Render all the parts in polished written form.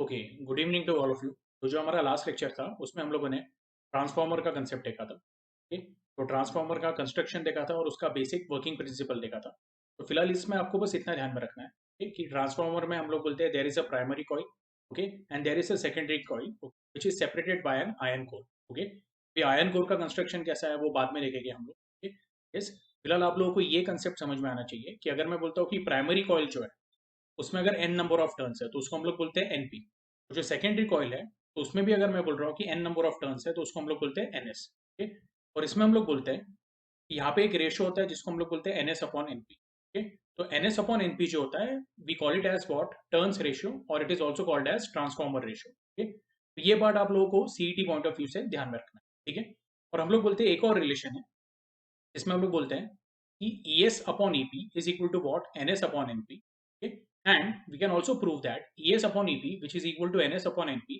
Okay, good evening to all of you. तो जो हमारा लास्ट लेक्चर था उसमें हम लोगों ने ट्रांसफार्मर का कंसेप्ट देखा था। ओके, तो ट्रांसफार्मर का कंस्ट्रक्शन देखा था और उसका बेसिक वर्किंग प्रिंसिपल देखा था। तो फिलहाल इसमें आपको बस इतना ध्यान में रखना है कि ट्रांसफार्मर में हम लोग बोलते हैं there is a primary coil, okay, and there is a secondary coil which is separated by an iron core. Okay, ये आयन कोर का कंस्ट्रक्शन कैसा है वो बाद में देखेंगे हम लोग। ओके, यस, फिलहाल आप लोगों को ये कंसेप्ट समझ में आना चाहिए कि अगर मैं बोलता हूँ कि प्राइमरी कॉइल जो है उसमें अगर n नंबर ऑफ टर्न्स है तो उसको हम लोग बोलते हैं np। तो जो सेकेंडरी कॉइल है तो उसमें भी अगर मैं बोल रहा हूँ कि n नंबर ऑफ टर्न्स है तो उसको हम लोग बोलते हैं ns। ओके, और इसमें हम लोग बोलते हैं कि यहाँ पे एक रेशियो होता है जिसको हम लोग बोलते हैं ns अपॉन np। ओके, तो ns अपॉन np जो होता है we call it as what, turns ratio, और it is also called as transformer ratio. Okay, तो ये बात आप लोगों को सीईटी पॉइंट ऑफ व्यू से ध्यान में रखना है, ठीक है। और हम लोग बोलते हैं एक और रिलेशन है इसमें हम लोग बोलते हैं कि ES upon EP is equal to what? NS upon NP. Okay? And we can also prove that ES upon EP, which is equal to NS upon NP,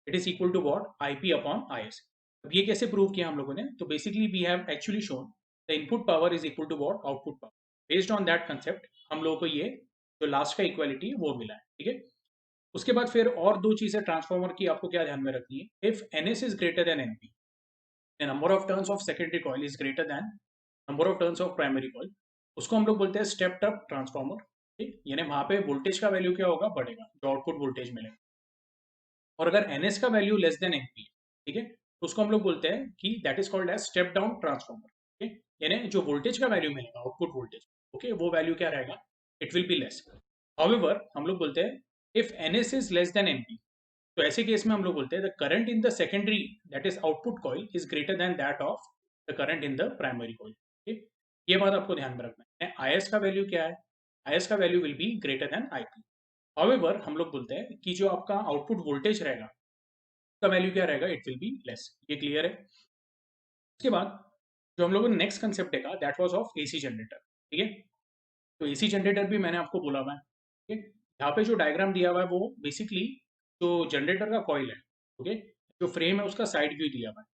it is equal to what? IP upon IS. अब ये कैसे prove किया हम लोगों ने? तो basically we have actually shown the input power is equal to what? Output power. Based on that concept हम लोगों को ये जो लास्ट का इक्वालिटी है वो मिला है, ठीक है। उसके बाद फिर और दो चीजें ट्रांसफॉर्मर की आपको क्या ध्यान में रखनी है। If NS is greater then NP, the number of turns of secondary coil is greater than number of turns of primary coil, उसको हम लोग बोलते हैं स्टेप्ड अप ट्रांसफॉर्मर। ठीक, यानी वहां पे वोल्टेज का वैल्यू क्या होगा? बढ़ेगा, जो आउटपुट वोल्टेज मिलेगा। और अगर एनएस का वैल्यू लेस देन एनपी, ठीक है, तो उसको हम लोग बोलते हैं कि that is called as step down transformer. ठीक, यानी जो वोल्टेज का वैल्यू मिलेगा, आउटपुट वोल्टेज, ओके, वो वैल्यू क्या रहेगा? It will be less. However हम लोग बोलते हैं if NS is less than NP, तो ऐसे केस में हम लोग बोलते हैं the current in the secondary, that is output coil, is greater than that of the current in the primary coil. ठीक, ये बात आपको ध्यान में रखना है। आईएस का वैल्यू क्या है? आईएस का value will be greater than IP. However हम लोग बोलते हैं कि जो आपका आउटपुट वोल्टेज रहेगा उसका वैल्यू क्या रहेगा? It will be less. ये क्लियर है? उसके बाद जो हम लोगों ने नेक्स्ट कंसेप्ट देखा that was of AC generator, ठीक है। तो एसी जनरेटर भी मैंने आपको बोला हुआ है, ठीक है। यहाँ पे जो डायग्राम दिया हुआ है वो बेसिकली जो जनरेटर का कॉइल है, ओके, जो फ्रेम है उसका साइड व्यू दिया हुआ है।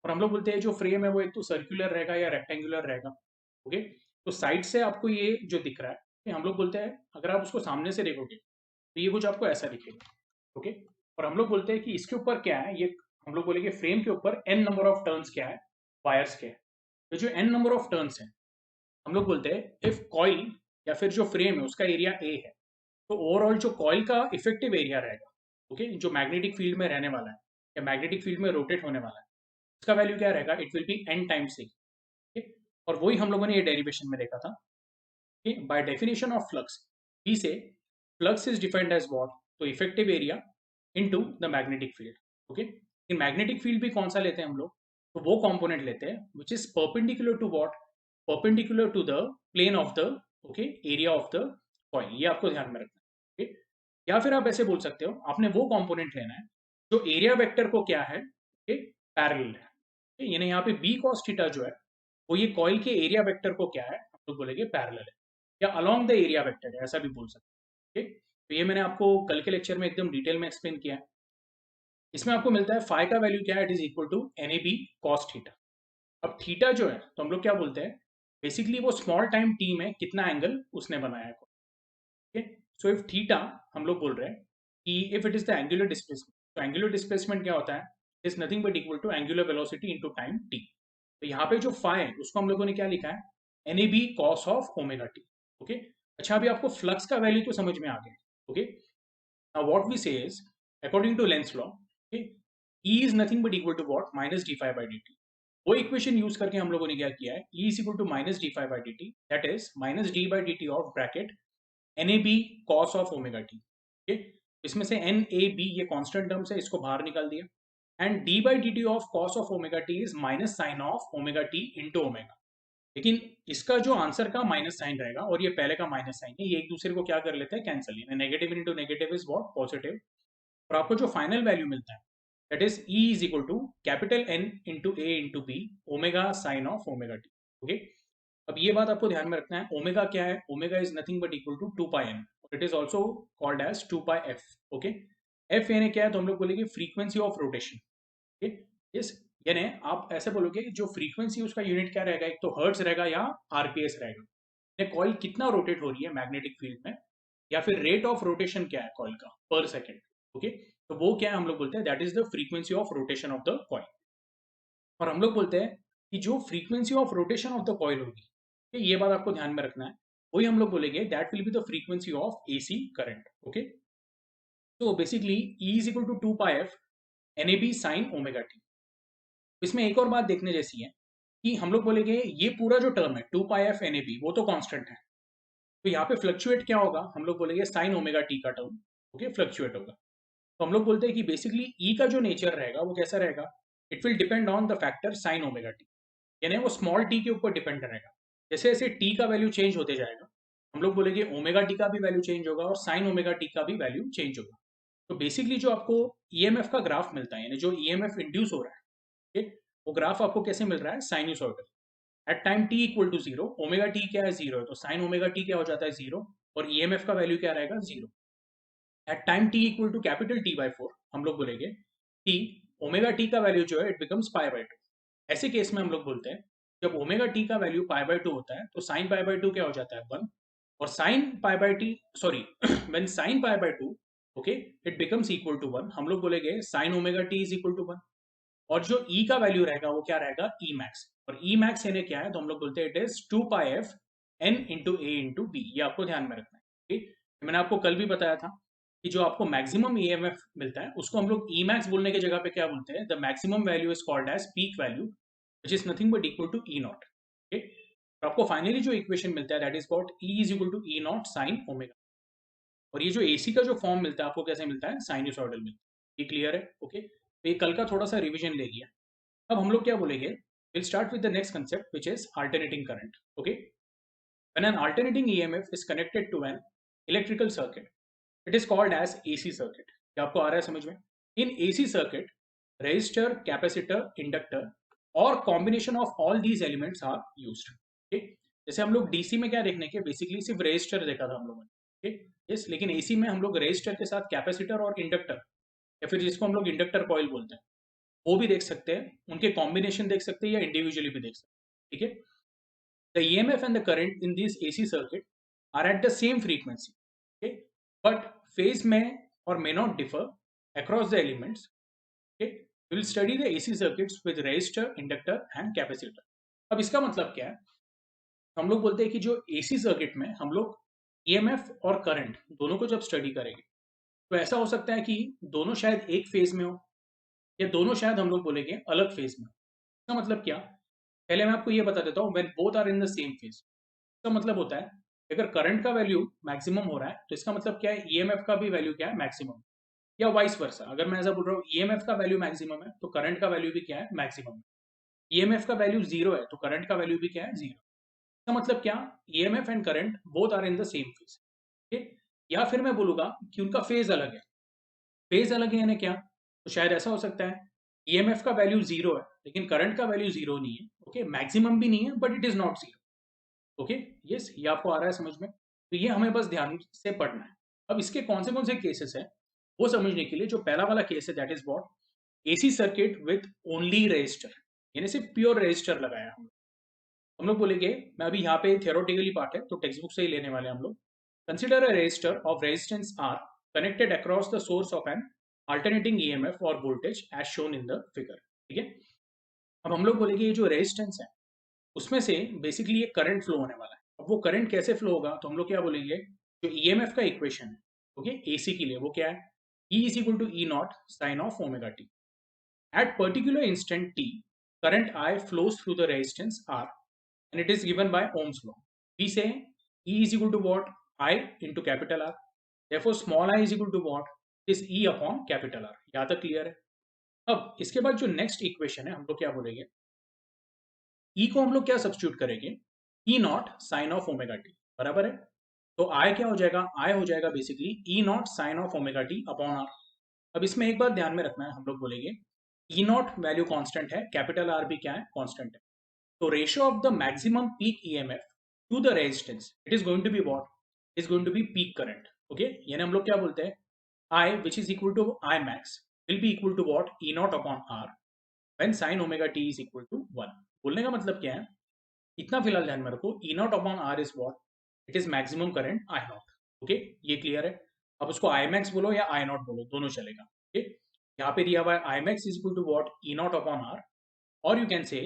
और हम लोग बोलते हैं जो फ्रेम है वो एक तो सर्कुलर रहेगा या रेक्टेंगुलर रहेगा। ओके, तो साइड से आपको ये जो दिख रहा है, ये हम लोग बोलते हैं अगर आप उसको सामने से देखोगे तो ये कुछ आपको ऐसा दिखेगा। ओके, और हम लोग बोलते हैं कि इसके ऊपर क्या है, ये हम लोग बोलेंगे फ्रेम के ऊपर एन नंबर ऑफ टर्न्स क्या है, वायर्स के है। तो जो एन नंबर ऑफ टर्न्स है हम लोग बोलते हैं इफ कॉइल या फिर जो फ्रेम है उसका एरिया ए है, तो ओवरऑल जो कॉइल का इफेक्टिव एरिया रहेगा, ओके, जो मैग्नेटिक फील्ड में रहने वाला है या मैग्नेटिक फील्ड में रोटेट होने वाला है, इसका वैल्यू क्या रहेगा? It will be N times A. और वही हम लोगों ने ये डेरिवेशन में देखा था कि by definition of flux B से flux is defined as what? तो effective area into the magnetic field. Okay, इन मैग्नेटिक फील्ड भी कौन सा लेते हैं हम लोग? तो वो कंपोनेंट लेते हैं which is perpendicular to what? Perpendicular to the plane of the, okay, area of the coil. ये आपको ध्यान में रखना है, ओके। या फिर आप ऐसे बोल सकते हो आपने वो कंपोनेंट लेना है जो एरिया वेक्टर को क्या है, ओके, पैरेलल है। यानी यहाँ पे बी कॉस थीटा जो है वो ये कॉइल के एरिया वेक्टर को क्या है, हम लोग बोलेंगे पैरेलल है, या अलोंग द एरिया वेक्टर है, ऐसा भी बोल सकते हैं। ठीक, तो ये मैंने आपको कल के लेक्चर में एकदम डिटेल में एक्सप्लेन किया है। इसमें आपको मिलता है फाई का वैल्यू क्या है? It is equal to N A B cos theta. अब थीटा जो है तो हम लोग क्या बोलते हैं, बेसिकली वो स्मॉल टाइम टी में कितना एंगल उसने बनाया है। ओके, सो इफ थीटा, हम लोग बोल रहे हैं कि if it is the angular displacement, तो एंगुलर डिस्प्लेसमेंट क्या होता है? Is nothing but equal to angular velocity into time T. तो यहाँ पे जो फाई है उसको हम लोगों ने क्या लिखा है? N A B cos of omega T. Okay, अच्छा अभी आपको फ्लक्स का वैल्यू तो समझ में आ गया। Okay, now what we say is according to Lenz law, okay, E is nothing but equal to what? Minus D phi by D T. वो इक्वेशन यूज करके हम लोगों ने क्या किया है? E is equal to minus D phi by D T, that is minus D by D T of bracket N A B cos of omega T. ठीक, इसमें से एन ए बी ये कांस्टेंट टर्म्स है, इसको बाहर निकाल दिया। And D by D T of cos of omega T is minus sine of omega T into omega. लेकिन इसका जो आंसर का माइनस साइन रहेगा और ये पहले का माइनस साइन है, ये एक दूसरे को क्या कर लेते हैं? कैंसिल। यानी negative into negative is what? Positive. और आपको जो फाइनल वैल्यू मिलता है that is E is equal to capital N into A into B omega sine of omega T. Okay, अब ये बात आपको ध्यान में रखना है, ओमेगा क्या है? Omega is nothing but equal to 2 pi N, it is also called as 2 pi F. Okay, F यानी क्या है? तो हम लोग बोलेंगे फ्रीक्वेंसी ऑफ रोटेशन। ओके, इस यानी आप ऐसे बोलोगे जो फ्रीक्वेंसी उसका यूनिट क्या रहेगा? एक तो हर्ट्ज रहेगा या आरपीएस रहेगा। कॉइल कितना रोटेट हो रही है मैग्नेटिक फील्ड में, या फिर रेट ऑफ रोटेशन क्या है कॉइल का पर सेकेंड। ओके, तो वो क्या है, हम लोग बोलते हैं that is the frequency of rotation of the coil. और हम लोग बोलते हैं कि जो frequency of rotation of the coil होगी, ये बात आपको ध्यान में रखना है, वही हम लोग बोलेंगे that will be the frequency of AC current. Okay, तो basically E is equal to 2 pi F N A B sine omega T. इसमें एक और बात देखने जैसी है कि हम लोग बोलेंगे ये पूरा जो टर्म है 2 pi F N A B वो तो कांस्टेंट है, तो यहाँ पे फ्लक्चुएट क्या होगा, हम लोग बोलेंगे साइन ओमेगा टी का टर्म। ओके, फ्लक्चुएट होगा। तो हम लोग बोलते हैं कि बेसिकली ई का जो नेचर रहेगा वो कैसा रहेगा, it will depend on the factor sign omega T, यानी वो स्मॉल टी के ऊपर डिपेंड करेगा। जैसे जैसे टी का वैल्यू चेंज होते जाएगा, हम लोग बोलेंगे ओमेगा टी का भी वैल्यू चेंज होगा और साइन ओमेगा टी का भी वैल्यू चेंज होगा। तो बेसिकली जो आपको ईएमएफ का ग्राफ मिलता है, यानी जो ईएमएफ इंड्यूस हो रहा है, ठीक, वो ग्राफ आपको कैसे मिल रहा है, sinusoidal. At time T equal to zero, omega T क्या है, जीरो है, तो साइन ओमेगा टी क्या हो जाता है, जीरो, और ईएमएफ का वैल्यू क्या रहेगा, zero. At time T equal to capital T by four, हम लोग बोलेंगे टी, ओमेगा टी का वैल्यू जो है it becomes pi by two. ऐसे केस में हम लोग बोलते हैं जब ओमेगा टी का वैल्यू पाई बाई टू होता है तो साइन पाई बाई टू क्या हो जाता है, वन। और sine pi by T, sorry, when sine pi by two, okay, it becomes equal to one, हम लोग बोलेंगे sine omega T is equal to one. और जो ई का वैल्यू रहेगा वो क्या रहेगा, ई मैक्स। और ई मैक्स यानी क्या है, तो हम लोग बोलते हैं it is 2 pi F N into A into B. ये आपको ध्यान में रखना है। ठीक, मैंने आपको कल भी बताया था कि जो आपको मैक्सिमम ईएमएफ मिलता है उसको हम लोग ई मैक्स बोलने की जगह पे क्या बोलते हैं, the maximum value is called as peak value which is nothing but equal to E naught. ठीक, तो आपको फाइनली जो इक्वेशन मिलता है that is called E is equal to E not sine omega. और ये जो एसी का जो फॉर्म मिलता है आपको कैसे मिलता है, साइनसॉइडल मिलता है। ये क्लियर है? ओके, तो ये कल का थोड़ा सा रिविजन ले लिया। अब हम लोग क्या बोलेंगे, we'll start with the next concept which is alternating current. Okay, when an alternating EMF is connected to an electrical circuit, it is called as AC circuit. क्या आपको आ रहा है समझ में? In AC circuit, resistor, capacitor, inductor और combination of all these elements are used. Okay? जैसे हम लोग डीसी में क्या देखने के, बेसिकली सिर्फ रेजिस्टर देखा था हम लोगों ने। okay? yes, लेकिन एसी में हम लोग रेजिस्टर के साथ कैपेसिटर और इंडक्टर, या फिर जिसको हम लोग इंडक्टर कॉइल बोलते हैं, वो भी देख सकते हैं, उनके कॉम्बिनेशन देख सकते हैं या इंडिविजुअली भी देख सकते हैं। ठीक है, the EMF and the current in this AC circuit are at the same frequency, okay, but phase में और may not differ across the elements. okay, we will study the AC circuits with resistor, inductor and capacitor. अब इसका मतलब क्या है, हम लोग बोलते हैं कि जो एसी सर्किट में हम लोग ईएमएफ और करंट दोनों को जब स्टडी करेंगे तो ऐसा हो सकता है कि दोनों शायद एक फेज में हो, या दोनों शायद हम लोग बोलेंगे अलग फेज में। इसका मतलब क्या, पहले मैं आपको ये बता देता हूँ, when both are in the same phase, इसका मतलब होता है अगर करंट का वैल्यू मैक्सिमम हो रहा है तो इसका मतलब क्या है, ईएमएफ का भी वैल्यू क्या है, मैक्सिमम। या वाइस वर्सा, अगर मैं ऐसा बोल रहा हूँ ईएमएफ का वैल्यू मैक्सिमम है तो करंट का वैल्यू भी क्या है, मैक्सिमम। ईएमएफ का वैल्यू जीरो है तो करंट का वैल्यू भी क्या है, जीरो। इसका मतलब क्या, EMF and current both are in the same phase. ठीक, या फिर मैं बोलूंगा कि उनका फेज अलग है। फेज अलग है यानी क्या, तो शायद ऐसा हो सकता है ईएमएफ का वैल्यू जीरो है लेकिन करंट का वैल्यू जीरो नहीं है। ओके, मैक्सिमम भी नहीं है but it is not zero. Okay, yes, ये आपको आ रहा है समझ में? तो ये हमें बस ध्यान से पढ़ना है। अब इसके कौन से केसेस है वो समझने के लिए, जो पहला वाला केस है that is what, AC circuit with only resistor, यानी सिर्फ प्योर रेजिस्टर लगाया हम लोग बोलेंगे, मैं अभी यहाँ पे थियोरेटिकली पार्ट है तो टेक्स्ट बुक से ही लेने वाले हैं हम लोग। Consider a resistor of resistance R connected across the source of an alternating EMF और voltage as shown in the figure. ठीक है, अब हम लोग बोलेंगे ये जो रेजिस्टेंस है उसमें से बेसिकली ये करंट फ्लो होने वाला है। अब वो करंट कैसे फ्लो होगा, तो हम लोग क्या बोलेंगे, जो ईएमएफ का इक्वेशन है, ओके, एसी के लिए वो क्या है, E is equal to E naught sin of omega t. At particular instant t, current I flows through the resistance R and it is given by Ohm's law. We say E is equal to what? I into capital R. Therefore, small I is equal to what? It is E upon capital R. यहाँ तक clear है? अब इसके बाद जो next equation है हम लोग क्या बोलेंगे, E को हम लोग क्या सब्स्टिट्यूट करेंगे, E not sine of omega t, बराबर है। तो I क्या हो जाएगा, I हो जाएगा basically E not sine of omega T upon R। अब इसमें एक बात ध्यान में रखना है, हम लोग बोलेंगे E नॉट वैल्यू कांस्टेंट है, कैपिटल R भी क्या है, कांस्टेंट है। तो ratio of the maximum peak EMF to the resistance, it is going to be what, is going to be peak current. Okay, यानी हम लोग क्या बोलते हैं, I which is equal to I max will be equal to what, E naught upon R when sin omega t is equal to 1। बोलने का मतलब क्या है, इतना फिलहाल ध्यान में रखो, E naught upon R is what, it is maximum current I naught। Okay, ये क्लियर है? आप उसको आई मैक्स बोलो या आई नॉट बोलो, दोनों चलेगा। ओके, यहाँ पे दिया हुआ है I max is equal to what, E naught upon R, और you can say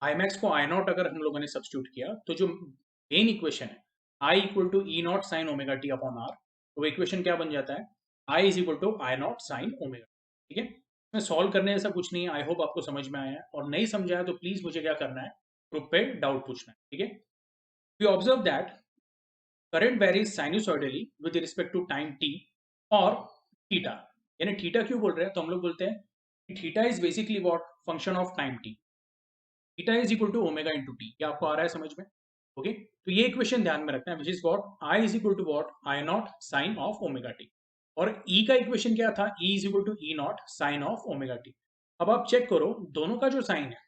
I max को आई नॉट अगर हम लोगों ने सब्स्टिट्यूट किया तो जो मेन इक्वेशन है I equal to E not sine omega T upon R, तो इक्वेशन क्या बन जाता है, I is equal to I not sine omega. ठीक है, इसमें सॉल्व करने जैसा कुछ नहीं है। आई होप आपको समझ में आया है, और नहीं समझा है तो प्लीज मुझे क्या करना है, ग्रुप पे डाउट पूछना है। ठीक है, we observe that current varies sinusoidally with respect to time T और थीटा। यानी थीटा क्यों बोल रहे हैं, तो हम लोग बोलते हैं theta is basically what, function of time T, theta is equal to omega into T. ये आपको आ रहा है समझ में? ओके, तो ये इक्वेशन ध्यान में रखना है, which is what, I is equal to what, I not sine of omega T. और ई का इक्वेशन क्या था, E is equal to E not sine of omega t. अब आप चेक करो दोनों का जो साइन है,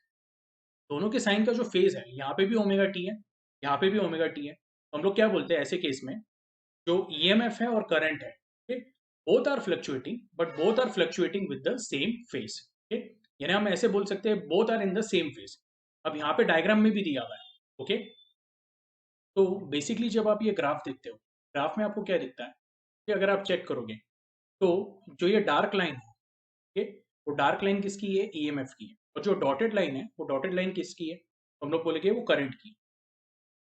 दोनों के साइन का जो फेज है, यहाँ पे भी ओमेगा टी है, यहाँ पे भी ओमेगा टी है। तो हम लोग क्या बोलते हैं ऐसे केस में, जो ईएमएफ है और करंट है, both are fluctuating, but both are fluctuating with the same phase. यानी हम ऐसे बोल सकते हैं both are in the same phase. अब यहाँ पे डायग्राम में भी दिया हुआ है। ओके, तो बेसिकली जब आप ये ग्राफ देखते हो, ग्राफ में आपको क्या दिखता है कि अगर आप चेक करोगे तो जो ये डार्क लाइन है, ओके, वो डार्क लाइन किसकी है, ईएमएफ की है, और जो डॉटेड लाइन है वो डॉटेड लाइन किसकी है, तो हम लोग बोलेंगे वो करंट की।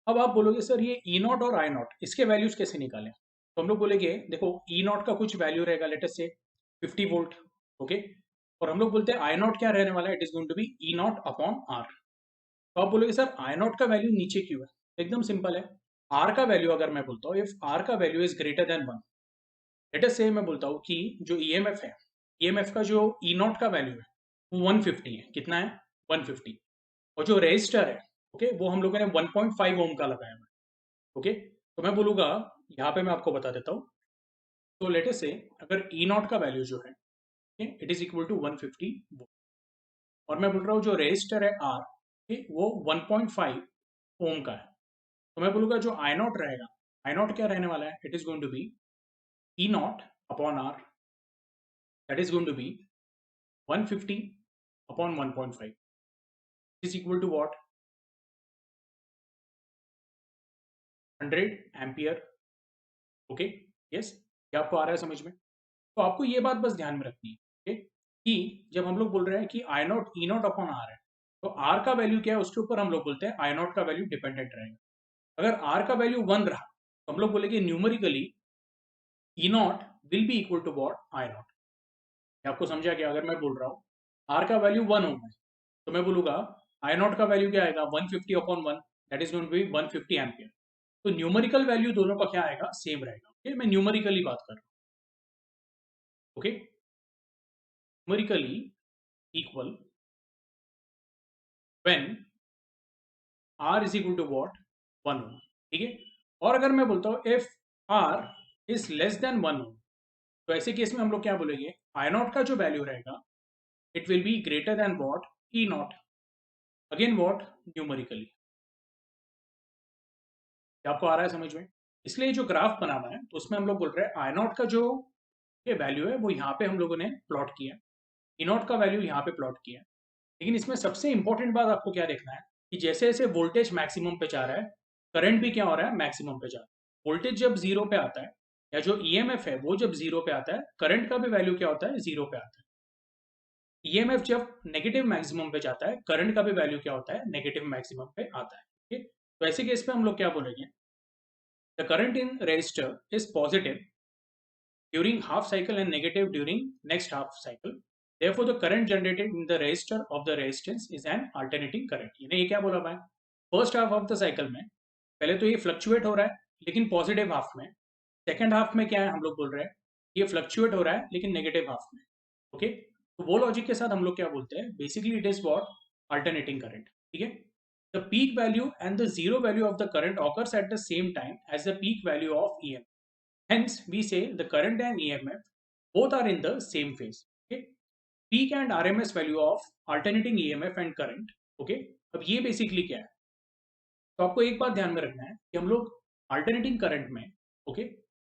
अब आप बोलोगे सर ये ई नॉट और आई नॉट इसके वैल्यूज कैसे निकालें, तो हम लोग बोलेंगे देखो ई नॉट का कुछ वैल्यू रहेगा, लेट अस से 50 वोल्ट। ओके, और हम लोग बोलते हैं आई नॉट क्या रहने वाला है, it is going to be E naught upon R. तो आप बोलोगे सर आई नॉट का वैल्यू नीचे क्यों है, एकदम सिंपल है, आर का वैल्यू अगर मैं बोलता हूँ इफ आर का value is greater then 1, let us से मैं बोलता हूँ कि जो ईएमएफ है, ईएमएफ का जो ई नॉट का वैल्यू है वो 150 है, कितना है 150, और जो रेजिस्टर है, ओके, वो हम लोगों ने 1.5 ओम का लगाया है। ओके, तो मैं बोलूंगा, यहाँ पे मैं आपको बता देता हूँ, तो लेट अस से अगर ई नॉट का वैल्यू जो है इट इज इक्वल टू 150 और मैं बोल रहा हूँ जो रेजिस्टर है आर, वो 1.5 ओम का है, तो मैं बोलूंगा जो आई नॉट रहेगा, आई नॉट क्या रहने वाला है, it is going to be E naught upon R, that is going to be 150 upon 1.5 is equal to what, 100 ampere. Okay, yes, ये आपको आ रहा है समझ में? तो आपको ये बात बस ध्यान में रखनी है, okay? कि जब हम लोग बोल रहे हैं कि I naught E naught upon R है, तो आर का वैल्यू क्या है उसके ऊपर हम लोग बोलते हैं आई नॉट का वैल्यू डिपेंडेंट रहेगा। अगर आर का वैल्यू 1 रहा तो हम लोग बोलेंगे numerically E naught will be equal to what, I naught. आपको समझा क्या, अगर मैं बोल रहा हूँ आर का वैल्यू 1 होगा तो मैं बोलूंगा आई नॉट का वैल्यू क्या आएगा, 150 upon 1, that is going to be 150 ampere. तो न्यूमरिकल वैल्यू दोनों का क्या आएगा, सेम रहेगा। ओके, मैं न्यूमरिकली बात कर रहा हूँ। Okay, numerically equal when R is equal to what, 1 ohm. ठीक है, और अगर मैं बोलता हूँ if R is less than 1 ohm, तो ऐसे केस में हम लोग क्या बोलेंगे, आई नॉट का जो वैल्यू रहेगा it will be greater than what, E not, again what, numerically. आपको आ रहा है समझ में? इसलिए जो ग्राफ बना हुआ है तो उसमें हम लोग बोल रहे हैं आई नॉट का जो ये वैल्यू है वो यहाँ पे हम लोगों ने प्लॉट किया, ई नॉट का वैल्यू यहाँ पे प्लॉट किया। लेकिन इसमें सबसे इंपॉर्टेंट बात आपको क्या देखना है कि जैसे जैसे वोल्टेज मैक्सिमम पे जा रहा है, करंट भी क्या हो रहा है, मैक्सिमम पे जा रहा है। वोल्टेज जब जीरो पे आता है या जो ईएमएफ है वो जब जीरो पे आता है, करंट का भी वैल्यू क्या होता है, जीरो पे आता है। ईएमएफ जब नेगेटिव मैक्सिमम पे जाता है, करंट का भी वैल्यू क्या होता है, नेगेटिव मैक्सिमम पे आता है। ठीक है, तो ऐसे केस पे हम लोग क्या बोलेंगे, the current in resistor is positive during half cycle and negative during next half cycle. Therefore, the current generated in the resistor of the resistance is an alternating current. यानी ये क्या बोला भाई, first half of the cycle में पहले तो ये fluctuate हो रहा है लेकिन पॉजिटिव हाफ में, सेकंड हाफ में क्या है, हम लोग बोल रहे हैं ये फ्लक्चुएट हो रहा है लेकिन नेगेटिव हाफ में। ओके, तो वो लॉजिक के साथ हम लोग क्या बोलते हैं, basically it is what, alternating current. ठीक है, the peak value and the zero value of the current occurs at the same time as the peak value of EMF. Hence, we say the current and EMF both are in the same phase. Okay? Peak and RMS value of alternating EMF and current. Okay? अब ये basically क्या है, तो आपको एक बात ध्यान में रखना है कि हम लोग अल्टरनेटिंग करंट में, ओके,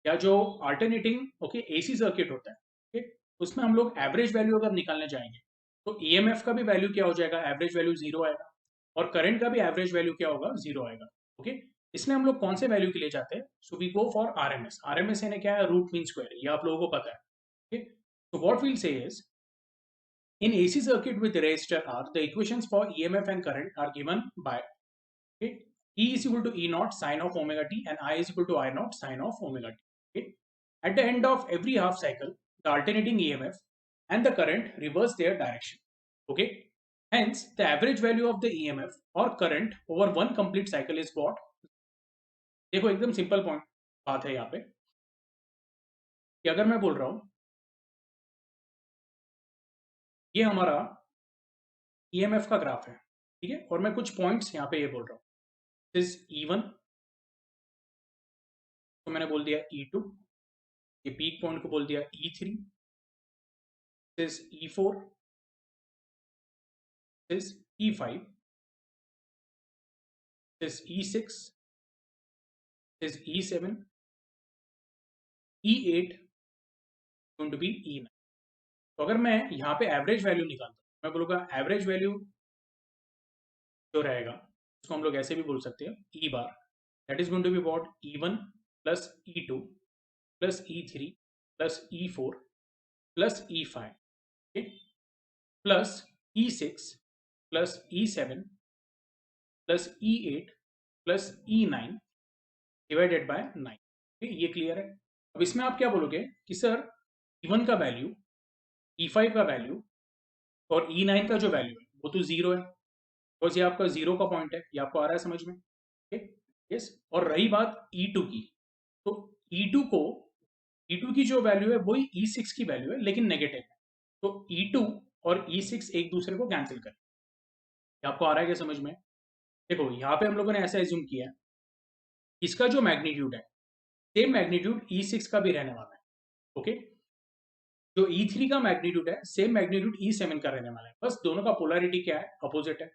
या जो अल्टरनेटिंग ओके एसी सर्किट होता है, ओके, उसमें हम लोग एवरेज वैल्यू अगर निकालने जाएंगे तो ईएमएफ का भी वैल्यू क्या हो जाएगा, एवरेज वैल्यू जीरो आएगा, और करंट का भी एवरेज वैल्यू क्या होगा, जीरो आएगा। ओके, इसलिए हम लोग कौन से वैल्यू के लिए जाते हैं? So we go for RMS. RMS यानी क्या है? रूट मीन स्क्वायर, ये आप लोगों को पता है। Okay, so what we'll say is in AC circuit with resistor R, the equations for EMF and current are given by, okay, E is equal to E naught sine of omega t and I is equal to I naught sine of omega t. Okay, at the end of every half cycle, the alternating EMF and the current reverse their direction. Okay, hence the average value of the EMF or current over one complete cycle is what? देखो एकदम simple point बात है यहाँ पे कि अगर मैं बोल रहा हूँ ये हमारा ईएमएफ का ग्राफ है, ठीक है, और मैं कुछ पॉइंट्स यहाँ पे ये बोल रहा हूँ, दिस E1, तो मैंने बोल दिया E2, ये पीक पॉइंट को बोल दिया E3, this E4, this E5, this E6, this E7, E8 going to be E9। तो अगर मैं यहाँ पे एवरेज वैल्यू निकालता हूँ, मैं बोलूँगा एवरेज वैल्यू जो रहेगा उसको हम लोग ऐसे भी बोल सकते हैं E bar, that is going to be what? E1 plus E2 plus E3 plus E4 plus E5, okay, plus E6 plus E7 plus E8 plus E9 divided by 9। ये क्लियर है? अब इसमें आप क्या बोलोगे कि सर E1 का value, E5 का वैल्यू और E9 का जो वैल्यू है वो तो जीरो है, बिकॉज ये आपका जीरो का पॉइंट है, ये आपको आ रहा है समझ में? यस। और रही बात E2 की, तो E2 को, E2 की जो वैल्यू है वही E6 की वैल्यू है लेकिन नेगेटिव है, तो E2 और E6 एक दूसरे को कैंसिल करें। आपको आ रहा है क्या समझ में? देखो यहाँ पे हम लोगों ने ऐसा एज्यूम किया है, इसका जो मैग्नीट्यूड है सेम मैग्नीट्यूड E6 का भी रहने वाला है। ओके, जो E3 का मैग्नीट्यूड है सेम मैग्नीट्यूड E7 का रहने वाला है, बस दोनों का पोलैरिटी क्या है? अपोजिट है।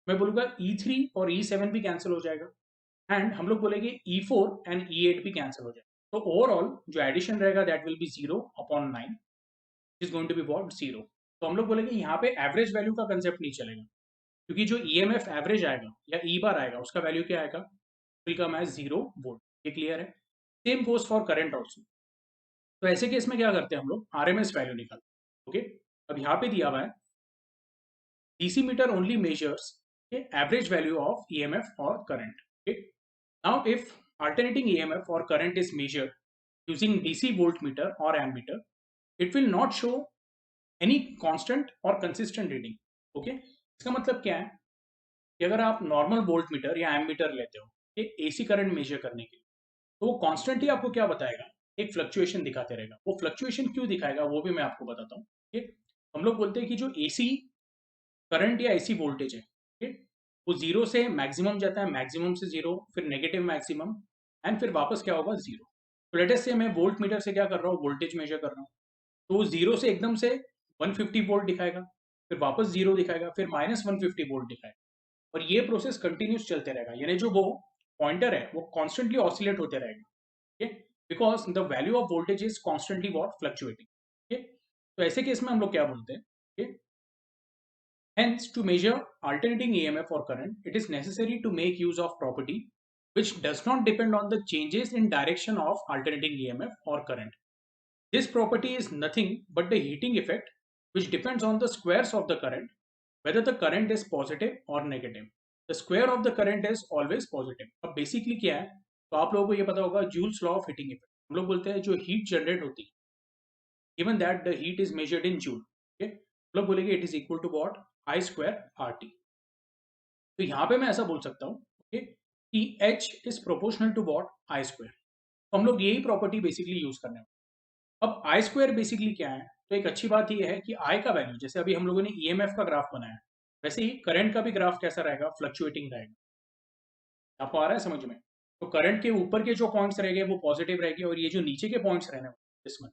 मैं बोलूंगा E3 और E7 भी कैंसिल हो जाएगा एंड हम लोग बोलेंगे E4 एंड E8 भी कैंसिल हो जाएगा। तो ओवरऑल जो एडिशन रहेगा that will be 0/9 is going to be what? 0। तो हम लोग बोलेंगे यहाँ पे एवरेज वैल्यू का कंसेप्ट नहीं चलेगा, क्योंकि जो ईएमएफ एवरेज आएगा या ई बार आएगा उसका वैल्यू क्या आएगा? Will come as 0 volt. ये क्लियर है? Same goes for current also. तो ऐसे केस में क्या करते हैं हम लोग? आरएमएस वैल्यू निकालते हैं। ओके, अब यहाँ पे दिया हुआ है DC meter only measures average value of EMF और current. Okay, now if alternating EMF or current is measured using DC voltmeter or ammeter, it will not show any constant or consistent reading. Okay, इसका मतलब क्या है कि अगर आप normal volt meter या ammeter लेते हो एसी करंट मेजर करने के लिए, तो वो कॉन्स्टेंटली आपको क्या बताएगा? एक फ्लक्चुएशन दिखाते रहेगा। वो फ्लक्चुएशन क्यों दिखाएगा वो भी मैं आपको बताता हूँ। ठीक, हम लोग बोलते हैं कि जो एसी करंट या एसी वोल्टेज है, ठीक, वो जीरो से मैक्सिमम जाता है, मैक्सिमम से जीरो, फिर नेगेटिव मैक्सिमम एंड फिर वापस क्या होगा? जीरो। तो लेट अस से मैं वोल्ट मीटर से क्या कर रहा हूँ? वोल्टेज मेजर कर रहा हूँ, तो वो जीरो से एकदम से 150 वोल्ट दिखाएगा, फिर वापस जीरो दिखाएगा, फिर -150 वोल्ट दिखाएगा, और ये प्रोसेस कंटिन्यूस चलते रहेगा। यानी जो वो पॉइंटर है वो कॉन्स्टेंटली ऑसिलेट होते रहेगा। ठीक है, because the value of voltage is constantly what? Fluctuating. ठीक है, तो ऐसे केस में हम लोग क्या बोलते हैं? ठीक, hence to measure alternating EMF or current, it is necessary to make use of property which does not depend on the changes in direction of alternating EMF or current. This property is nothing but the heating effect which depends on the squares of the current, whether the current is positive or negative. The square of the current is always positive. अब basically क्या है, तो आप लोगों को ये पता होगा joules law of heating effect. हम लोग बोलते हैं जो हीट जनरेट होती है, given that the heat is measured in joule, okay, हम लोग बोलेंगे it is equal to what? I square RT। तो यहाँ पे मैं ऐसा बोल सकता हूँ, okay, कि H is proportional to what? I square। तो हम लोग यही प्रॉपर्टी बेसिकली यूज करने वाले। अब आई स्क्वायर बेसिकली क्या है? तो एक अच्छी बात यह है कि आई का वैल्यू, जैसे अभी हम लोगों ने ईएमएफ का ग्राफ बनाया, वैसे ही करंट का भी ग्राफ कैसा रहेगा? फ्लक्चुएटिंग रहेगा। आपको आ रहा है समझ में? तो करंट के ऊपर के जो पॉइंट्स रहेंगे वो पॉजिटिव रहेंगे, और ये जो नीचे के पॉइंट्स रहने वाले इसमें,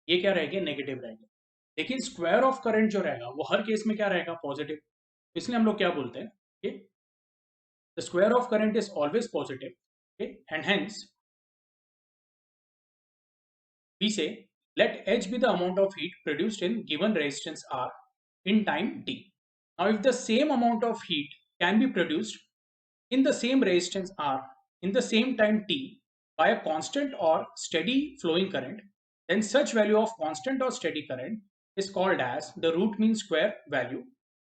ये क्या रहेंगे? नेगेटिव रहेंगे। लेकिन स्क्वायर ऑफ करंट जो रहेगा वो हर केस में क्या रहेगा? पॉजिटिव। इसलिए हम लोग क्या बोलते हैं? The square of current is always positive and hence we say let H be the amount of heat produced in given resistance R in time t. Now if the same amount of heat can be produced in the same resistance R in the same time t by a constant or steady flowing current, then such value of constant or steady current is called as the root mean square value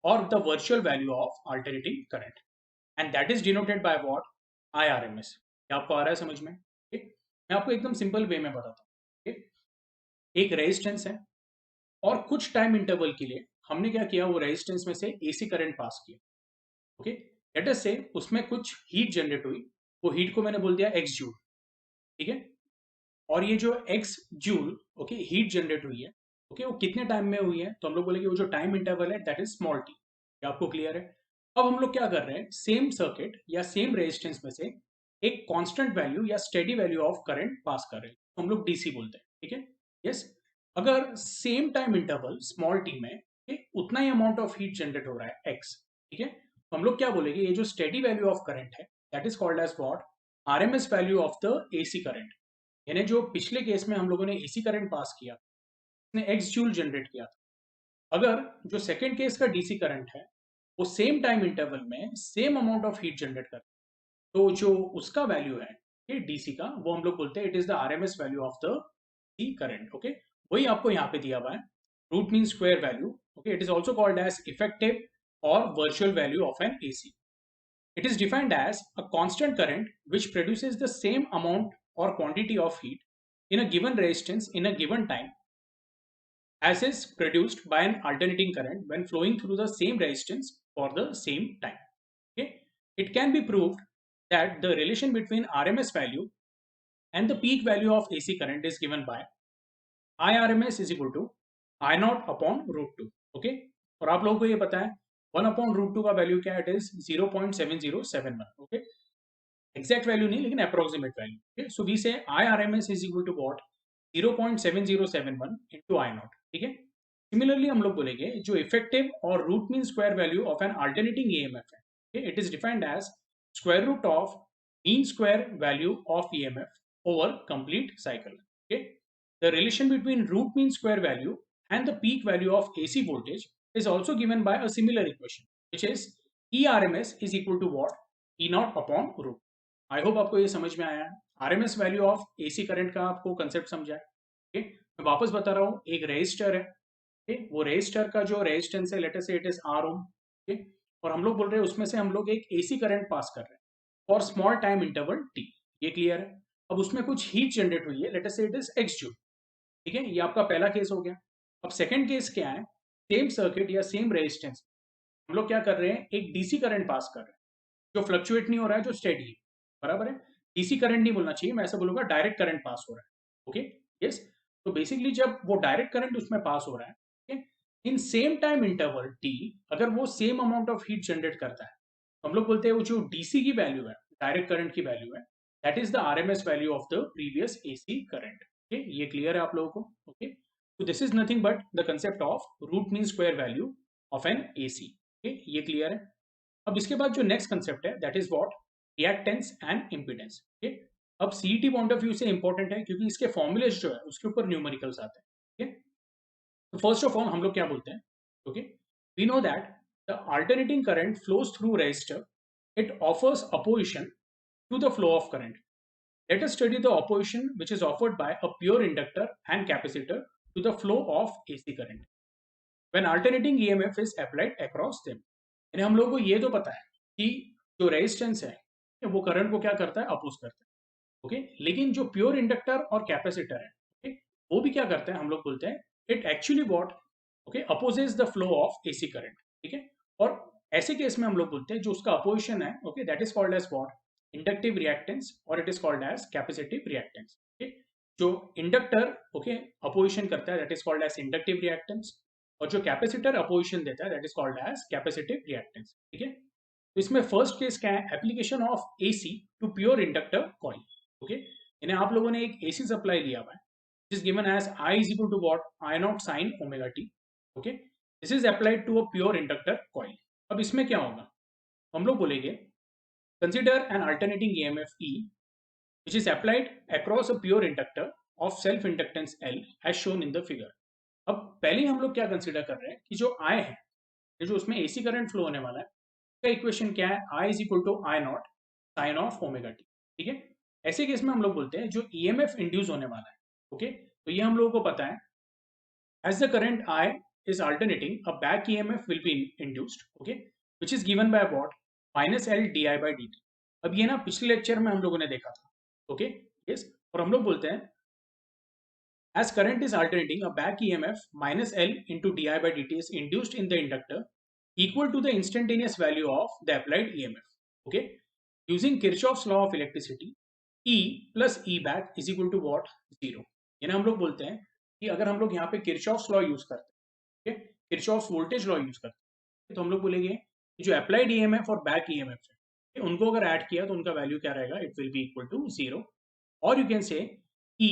or the virtual value of alternating current, and that is denoted by what? IRMS. क्या आपको आ रहा है समझ में? ठीक, मैं आपको एकदम सिंपल वे में बताता हूँ। एक रेजिस्टेंस है और कुछ टाइम इंटरवल के लिए हमने क्या किया, वो रेजिस्टेंस में से एसी करंट पास किया। ओके, लेट अस से उसमें कुछ हीट जनरेट हुई, वो हीट को मैंने बोल दिया एक्स जूल। ठीक है, और ये जो x joule okay heat generate हुई है, ओके वो कितने टाइम में हुई है, तो हम लोग बोलेंगे वो जो टाइम इंटरवल है दैट इज स्मॉल टी। क्या आपको क्लियर है? अब हम लोग क्या कर रहे हैं, सेम सर्किट या सेम रेजिस्टेंस में से एक कांस्टेंट वैल्यू या steady value of current pass कर रहे हैं, तो हम लोग डीसी बोलते हैं। ठीक है, यस। अगर same time interval small T में उतना ही अमाउंट ऑफ हीट जनरेट हो रहा है एक्स, ठीक है, तो हम लोग क्या बोलेंगे, ये जो स्टेडी वैल्यू ऑफ करंट है that is called as what? RMS value of the AC current. यानी जो पिछले केस में हम लोगों ने एसी करंट पास किया, उसने एक्स जूल जनरेट किया था। अगर जो सेकेंड केस का डीसी करंट है वो सेम टाइम इंटरवल में same amount of heat generate करता है, तो जो उसका वैल्यू है ये डीसी का, वो हम लोग बोलते हैं it is the RMS value of the D current. Okay, वही आपको यहाँ पे दिया हुआ है, root mean square value. Okay, it is also called as effective और virtual value of an AC. It is defined as a constant current which produces the same amount or quantity of heat in a given resistance in a given time as is produced by an alternating current when flowing through the same resistance for the same time. Okay? It can be proved that the relation between RMS value and the peak value of AC current is given by IRMS is equal to I naught upon root 2. Okay? और आप लोगों को ये पता है 1 upon root 2 का value क्या है? It is 0.7071. Okay, exact value नहीं लेकिन approximate value. So we say IRMS is equal to what? 0.7071 into I naught। ठीक है, सिमिलरली हम लोग बोलेंगे जो इफेक्टिव और root mean square value of an alternating EMF है, it is defined as square root of mean square value of EMF over complete cycle. Okay, the relation between root mean square value and the peak value of AC voltage is also given by a similar equation, which is ERMS is equal to what? E naught upon root। I hope आपको ये समझ में आया है, RMS value of AC current का आपको concept समझा है। ठीक, मैं वापस बता रहा हूँ, एक रेजिस्टर है, ठीक, वो रेजिस्टर का जो रेजिस्टेंस है लेट अस से इट इज आर ओम। ठीक, और हम लोग बोल रहे हैं उसमें से हम लोग एक एसी करंट पास कर रहे हैं for small time interval T. ये क्लियर है? अब उसमें कुछ हीट जनरेट हुई है, लेट अस से इट इज एक्स जूल। ठीक है, ये आपका पहला केस हो गया। अब सेकेंड केस क्या है, सेम सर्किट या सेम रेजिस्टेंस हम लोग क्या कर रहे हैं, एक डीसी करंट पास कर रहे हैं जो फ्लक्चुएट नहीं हो रहा है, जो स्टेडी है। बराबर है, डीसी करंट नहीं बोलना चाहिए, मैं ऐसा बोलूंगा डायरेक्ट करंट पास हो रहा है। Okay, yes. तो बेसिकली जब वो डायरेक्ट करंट उसमें पास हो रहा है, okay, in same time interval T अगर वो same amount of heat generate करता है, तो हम लोग बोलते हैं वो जो डीसी की वैल्यू है, डायरेक्ट करंट की वैल्यू है, that is the RMS value of the previous AC current. Okay, ये क्लियर है आप लोगों को? Okay, so this is nothing but the concept of root mean square value of an AC। okay, ये clear है? अब इसके बाद जो नेक्स्ट कंसेप्ट है that is what? Reactance and impedance. Okay, अब सीईटी पॉइंट ऑफ व्यू से important है क्योंकि इसके फॉर्मूलेज जो है उसके ऊपर न्यूमेरिकल्स आते हैं। ठीक है, तो फर्स्ट ऑफ ऑल हम लोग क्या बोलते हैं? Okay, we know that the alternating current flows through resistor, it offers opposition to the flow of current. Let us study the opposition which is offered by a pure inductor and capacitor to the flow of AC current when alternating EMF is applied across them। यानी हम लोगों को ये तो पता है कि जो रेजिस्टेंस है वो करंट को क्या करता है, अपोज करता है। ओके, लेकिन जो प्योर इंडक्टर और कैपेसिटर है, ओके, वो भी क्या करते हैं, हम लोग बोलते हैं it actually what? Okay, opposes the flow of AC current. ठीक है, और ऐसे केस में हम लोग बोलते हैं जो उसका अपोजिशन है, okay, that is called as what? Inductive reactance और it is called as capacitive reactance. Okay, जो इंडक्टर ओके अपोजिशन करता है that is called as inductive reactance, और जो कैपेसिटर अपोजिशन देता है that is called as capacitive reactance. ठीक है, तो इसमें फर्स्ट केस क्या है? Application of AC to pure inductor coil. Okay, यानी आप लोगों ने एक एसी सप्लाई दिया हुआ है, this given as I is equal to what? I not sine omega T. Okay, this is applied to a pure inductor coil. अब इसमें क्या होगा, हम लोग बोलेंगे consider an alternating EMF E which is applied across a pure inductor of self inductance L as shown in the figure। अब पहले हम लोग क्या कंसीडर कर रहे हैं कि जो I है, ये जो उसमें AC करंट फ्लो होने वाला है, इसका इक्वेशन क्या है? I is equal to I not sine of omega T. ठीक है। ऐसे केस में हम लोग बोलते हैं जो ईएमएफ इंड्यूस होने वाला है, ओके, तो ये हम लोगों को पता है as the current I is alternating, a back EMF will be induced, okay, which is given by what? Minus L di by dt. अब ये ना पिछले लेक्चर में हम लोगों ने देखा था, ओके, यस, और हम लोग बोलते हैं as current is alternating, a back EMF minus L into di by dt is induced in the inductor equal to the instantaneous value of the applied EMF, okay, using Kirchhoff's law of electricity, E plus E back is equal to what? Zero. ये ना हम लोग बोलते हैं कि अगर हम लोग यहाँ पे किरचॉफ्स लॉ यूज करते हैं, किरचॉफ्स वोल्टेज लॉ यूज करते हैं, तो हम लोग बोलेंगे कि जो अप्लाइड ईएमएफ और बैक ईएमएफ है उनको अगर ऐड किया तो उनका वैल्यू क्या रहेगा? It will be equal to zero, और you can say E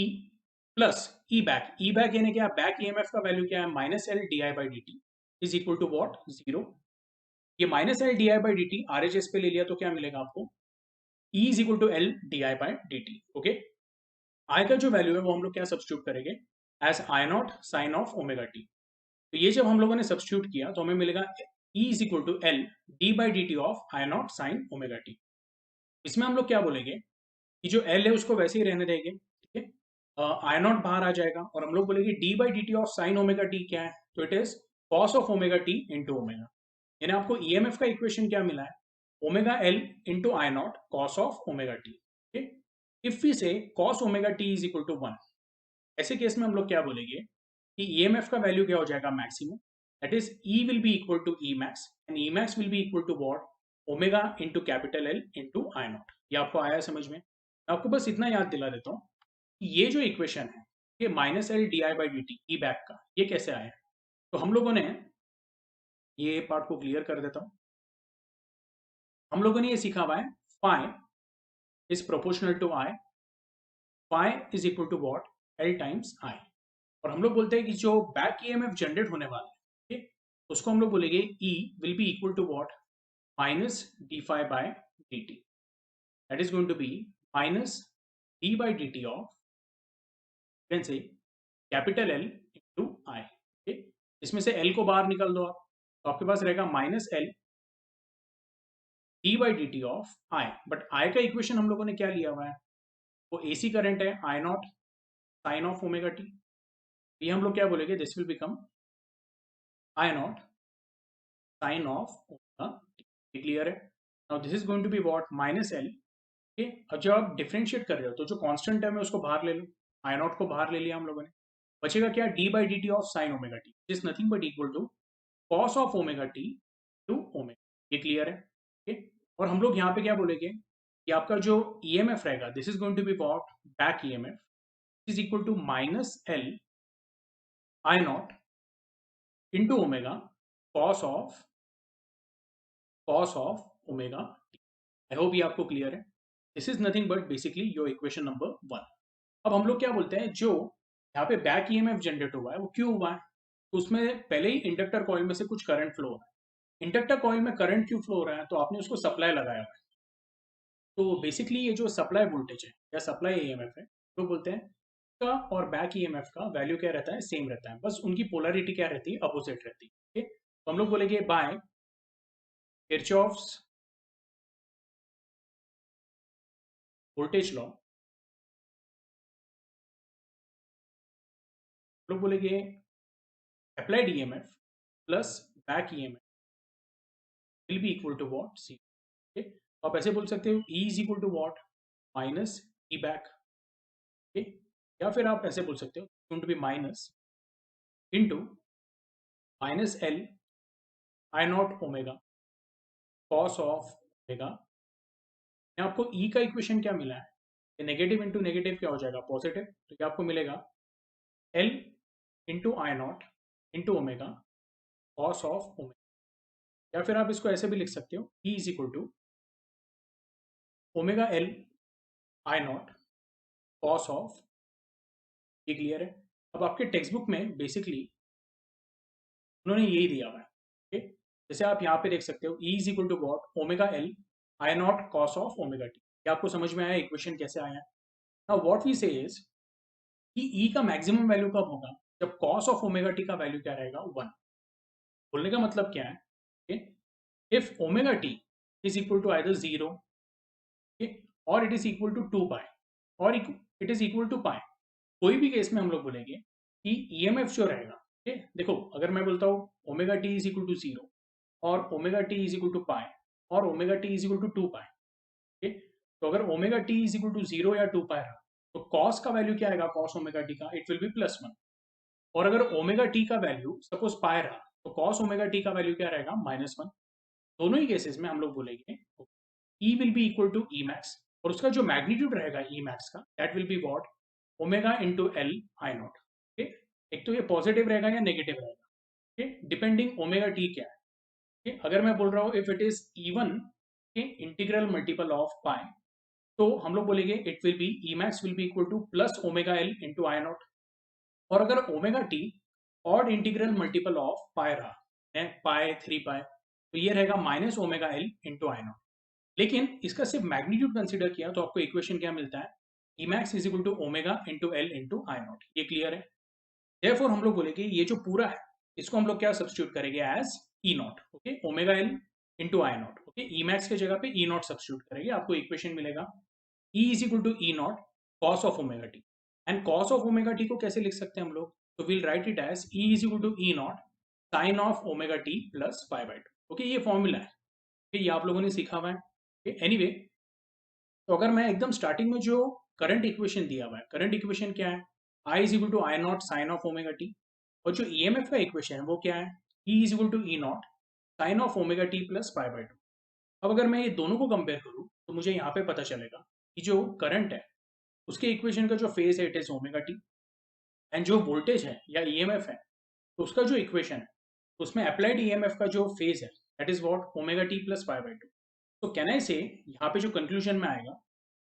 plus E back यानी क्या? बैक ईएमएफ का वैल्यू क्या है? Minus L D I by D T is equal to what? Zero. ये minus L D I by D T R H S पे ले लिया तो क्या मिलेगा आपको? E is equal to L D I by D T, okay. I का जो वैल्यू है वो हम लोग क्या सब्स्टिट्यूट करेंगे? As I not sine of omega t. तो ये जब हम लोगों ने सब्स्टिट्यूट किया तो हमें मिलेगा E is equal to L d by D T of I not sine omega T. इसमें हम लोग क्या बोलेंगे कि जो L है उसको वैसे ही रहने देंगे, ठीक है, आई नॉट बाहर आ जाएगा और हम लोग बोलेंगे d by D T of sine omega T क्या है? तो it is cos of omega T into omega. यानी आपको ईएमएफ का इक्वेशन क्या मिला है? Omega L into I naught cos of omega T, ठीक है। If we say cos omega T is equal to one, ऐसे केस में हम लोग क्या बोलेंगे कि ईएमएफ का वैल्यू क्या हो जाएगा? Maximum, that is E will be equal to E max and E max will be equal to what? Omega into capital L into I naught. ये आपको आया समझ में? मैं आपको बस इतना याद दिला देता हूँ कि ये जो इक्वेशन है ये minus L D I by D T E back का, ये कैसे आया? तो हम लोगों ने ये पार्ट को क्लियर कर देता हूँ। हम लोगों ने ये सीखा हुआ है phi is proportional to I, phi is equal to what? L times I. और हम लोग बोलते हैं कि जो बैक ईएमएफ जनरेट होने वाला है, ठीक, उसको हम लोग बोलेंगे E will be equal to what? Minus D phi by D T, that is going to be minus D by D T of, can say capital L into I, ठीक। इसमें से L को बाहर निकाल दो आप, तो आपके पास रहेगा minus L d by D T of I. But I का इक्वेशन हम लोगों ने क्या लिया हुआ है? वो एसी करंट है, I not sine of omega T. ये हम लोग क्या बोलेंगे? This will become I not sine of omega T. Clear है? Now this is going to be what? Minus L, ठीक है। अब जब आप डिफरेंशिएट कर रहे हो तो जो कांस्टेंट टर्म है उसको बाहर ले लो, आई नॉट को बाहर ले लिया हम लोगों ने, बचेगा क्या? D by D T of sine omega T is nothing but equal to cos of omega t to omega. ये क्लियर है? ठीक है। और हम लोग यहाँ पे क्या बोलेंगे कि आपका जो ईएमएफ रहेगा this is going to be what? Back EMF is equal to minus L I not into omega cos of omega t. I hope ये आपको क्लियर है। This is nothing but basically your equation number one. अब हम लोग क्या बोलते हैं, जो यहाँ पे बैक ईएमएफ जनरेट हुआ है वो क्यों हुआ है? तो उसमें पहले ही इंडक्टर कॉइल में से कुछ करंट फ्लो हो रहा है। इंडक्टर कॉइल में करंट क्यों फ्लो हो रहा है? तो आपने उसको सप्लाई लगाया हुआ है। तो बेसिकली ये जो सप्लाई वोल्टेज है या सप्लाई ईएमएफ है, तो बोलते हैं का और बैक ईएमएफ का वैल्यू क्या रहता है? सेम रहता है, बस उनकी पोलैरिटी क्या रहती है? अपोजिट रहती है, ठीक है। तो हम लोग बोलेंगे बाय किरचॉफ्स वोल्टेज लॉ, लोग बोलेंगे applied EMF plus back EMF will be equal to what? C, ठीक है। आप ऐसे बोल सकते हो E is equal to what? Minus E back, ठीक है। या फिर आप ऐसे बोल सकते हो going to be minus into minus L I naught omega cos of omega. आपको E का इक्वेशन क्या मिला है? नेगेटिव इंटू नेगेटिव क्या हो जाएगा? पॉजिटिव। तो क्या आपको मिलेगा? L into I not into omega cos of omega. या फिर आप इसको ऐसे भी लिख सकते हो E is equal to omega L I naught cos of. ये क्लियर है? अब आपके टेक्स्ट बुक में बेसिकली उन्होंने यही दिया हुआ है, ठीक है। जैसे आप यहाँ पे देख सकते हो E is equal to what? Omega L I naught cos of omega T. क्या आपको समझ में आया इक्वेशन कैसे आया? Now what we say is कि E का मैक्सिमम वैल्यू कब होगा? जब कॉस ऑफ ओमेगा टी का वैल्यू क्या रहेगा? 1। बोलने का मतलब क्या है? If omega T is equal to either 0, और it is equal to 2 pi और इट इज इक्वल टू पाई, कोई भी केस में हम लोग बोलेंगे कि ईएमएफ जो रहेगा, ठीक है, देखो अगर मैं बोलता हूँ omega T is equal to 0 और omega T is equal to pi और omega T is equal to 2 pi, ठीक है, तो अगर omega T is equal to 0 या 2 पाई रहा तो कॉस का वैल्यू क्या आएगा, कॉस ओमेगा टी का, इट विल बी +1। और अगर ओमेगा टी का वैल्यू सपोज पाई रहा तो कॉस ओमेगा टी का वैल्यू क्या रहेगा, -1। दोनों ही केसेस में हम लोग बोलेंगे E will be equal to E max, और उसका जो मैग्नीट्यूड रहेगा ई मैक्स का, that will be what, omega into L I naught. एक तो ये पॉजिटिव रहेगा या नेगेटिव रहेगा, ठीक, डिपेंडिंग ओमेगा टी क्या है। ठीक, अगर मैं बोल रहा हूँ इफ इट इज इवन के इंटीग्रल मल्टीपल ऑफ पाई, तो हम लोग बोलेंगे it will be E max will be equal to plus omega L into I naught. और अगर omega T odd integral multiple of pi रहा है, पाई 3 पाई, तो ये रहेगा minus omega L into I naught. लेकिन इसका सिर्फ मैग्नीट्यूड कंसीडर किया तो आपको इक्वेशन क्या मिलता है, E max is equal to omega into L into I naught. ये क्लियर है। देयरफॉर हम लोग बोलेंगे ये जो पूरा है इसको हम लोग क्या सब्स्टिट्यूट करेंगे as E naught, okay, omega L into I naught, okay, E max के जगह पे ई नॉट सब्स्टिट्यूट करेंगे, आपको इक्वेशन मिलेगा E is equal to E not cos of omega t. And cos of omega t को कैसे लिख सकते हैं हम लोग, तो will write it as E is equal to E not sine of omega T plus pi by two. Okay, ये formula है, ये आप लोगों ने सीखा हुआ है। एनीवे, तो अगर मैं एकदम स्टार्टिंग में जो करंट इक्वेशन दिया हुआ है, करंट इक्वेशन क्या है, I is equal to I not sine of omega T, और जो ईएमएफ का इक्वेशन है वो क्या है, E is equal to E not sine of omega T plus pi by two. अब अगर मैं ये दोनों को कंपेयर करूँ तो मुझे यहाँ पे पता चलेगा कि जो करंट है उसके इक्वेशन का जो फेज है it is omega t, and जो वोल्टेज है या ईएमएफ है तो उसका जो इक्वेशन है उसमें अप्लाइड ईएमएफ का जो फेज है that is what, omega T plus pi by to. तो कैन आई से यहाँ पे जो कंक्लूजन में आएगा,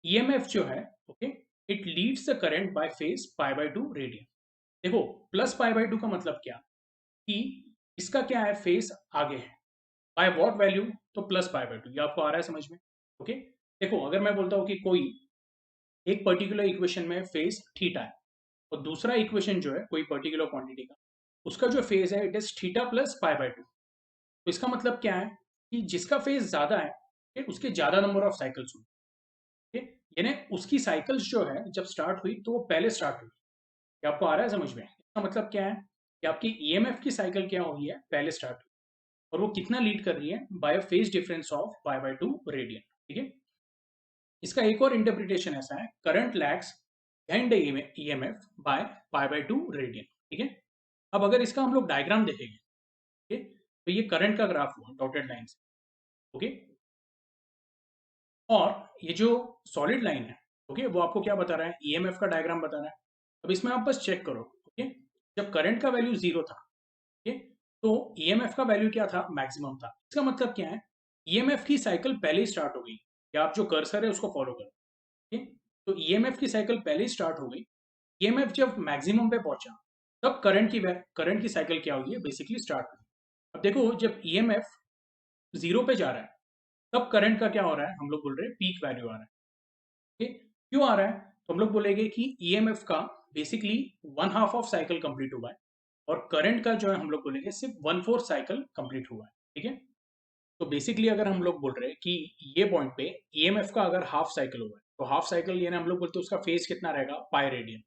ईएमएफ जो है, okay, it leads the current by phase pi by two radian. देखो प्लस पाई बाई टू का मतलब क्या, कि इसका क्या है, फेज आगे है, बाय व्हाट वैल्यू, तो प्लस पाई बाई टू। ये आपको आ रहा है समझ में, ओके। देखो अगर मैं बोलता हूँ कि कोई एक पर्टिकुलर इक्वेशन में फेज थीटा है और दूसरा इक्वेशन जो है कोई पर्टिकुलर क्वांटिटी का, उसका जो फेज है it is theta plus pi by to, तो इसका मतलब क्या है कि जिसका फेज ज्यादा है उसके ज्यादा नंबर ऑफ साइकिल्स हुए, यानी उसकी साइकिल्स जो है जब स्टार्ट हुई तो वो पहले स्टार्ट हुई। ये आपको आ रहा है समझ में, इसका मतलब क्या है कि आपकी ईएमएफ की साइकिल क्या हुई है, पहले स्टार्ट हुई, और वो कितना लीड कर रही है, by phase difference of pi by two radian. ठीक है, इसका एक और इंटरप्रिटेशन ऐसा है, current lags behind the EMF by pi by two radian. ठीक है, अब अगर इसका हम लोग डायग्राम देखेंगे, ठीक है, तो ये करंट का ग्राफ हुआ डॉटेड लाइन से, ओके, और ये जो सॉलिड लाइन है, ओके, वो आपको क्या बता रहा है, ईएमएफ का डायग्राम बता रहा है। अब इसमें आप बस चेक करो, ओके, जब करंट का वैल्यू 0 था, ओके, तो ईएमएफ का वैल्यू क्या था, मैक्सिमम था। इसका मतलब क्या है, ईएमएफ की साइकिल पहले ही स्टार्ट हो गई, या आप जो कर्सर है उसको फॉलो करो, ठीक, तो ईएमएफ की साइकिल पहले ही स्टार्ट हो गई। ईएमएफ जब मैक्सिमम पे पहुंचा तब करंट की साइकिल क्या हुई है, बेसिकली स्टार्ट हुई। अब देखो जब ईएमएफ 0 पे जा रहा है तब करंट का क्या हो रहा है, हम लोग बोल रहे हैं पीक वैल्यू आ रहा है। ठीक, क्यों आ रहा है, तो हम लोग बोलेंगे कि ईएमएफ का बेसिकली 1/2 ऑफ साइकिल कंप्लीट हुआ है, और करंट का जो है हम लोग बोलेंगे सिर्फ 1/4 साइकिल कंप्लीट हुआ है। ठीक है, तो बेसिकली अगर हम लोग बोल रहे हैं कि ये पॉइंट पे ईएमएफ का अगर हाफ साइकिल हुआ है तो हाफ साइकिल यानी हम लोग बोलते हैं उसका फेज कितना रहेगा, पाई रेडियन।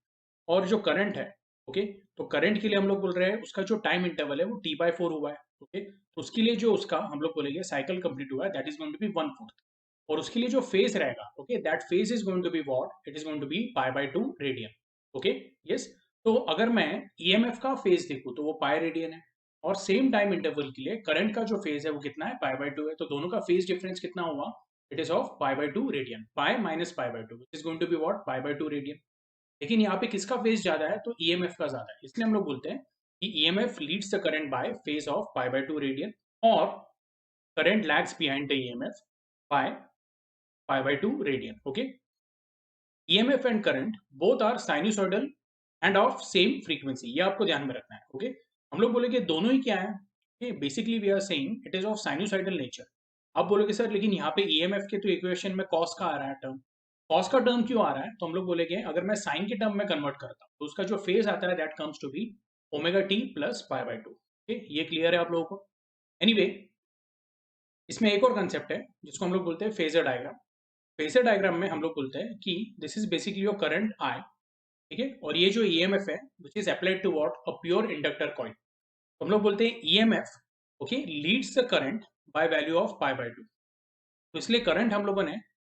और जो करंट है, ओके, तो करंट के लिए हम लोग बोल रहे हैं उसका जो टाइम इंटरवल है वो t/4 हुआ है, ओके, तो उसके लिए जो उसका हम लोग बोलेंगे साइकिल कंप्लीट हुआ है that is going to be 1/4। और उसके लिए जो फेज रहेगा, okay, that phase is going to be what, it is going to be pi by two radian. Okay, yes, तो अगर मैं ईएमएफ का फेज देखूं तो वो पाई रेडियन है, और सेम टाइम इंटरवल के लिए करंट का जो फेज है वो कितना है, पाई बाई टू है, तो दोनों का फेज डिफरेंस कितना हुआ, it is of pi by two radian, pi minus pi by two, which is going to be what, pi by two radian. लेकिन यहाँ पे किसका फेज ज्यादा है, तो ईएमएफ का ज्यादा है, इसलिए हम लोग बोलते हैं कि EMF leads the current by phase of pi by two radian, और current lags behind the EMF by pi by two radian. Okay, EMF and current both are sinusoidal and of same frequency, ये आपको ध्यान में रखना है। Okay, हम लोग बोलेंगे दोनों ही क्या है, basically we are saying it is of sinusoidal nature. आप बोलोगे सर लेकिन यहाँ पे ईएमएफ के तो इक्वेशन में कॉस का आ रहा है टर्म, कॉस का टर्म क्यों आ रहा है, तो हम लोग बोलेंगे अगर मैं साइन के टर्म में कन्वर्ट करता हूँ तो उसका जो फेज आता है that comes to be omega T plus pi by two. ये क्लियर है आप लोगों को। एनीवे, इसमें एक और कंसेप्ट है जिसको हम लोग बोलते हैं फेजर डायग्राम। फेजर डायग्राम में हम लोग बोलते हैं कि this is basically your current I, ठीक है, और ये जो ईएमएफ है which is applied to what a pure inductor coil, हम लोग बोलते हैं EMF okay leads the current by value of pi by 2। तो इसलिए करंट हम लोगों ने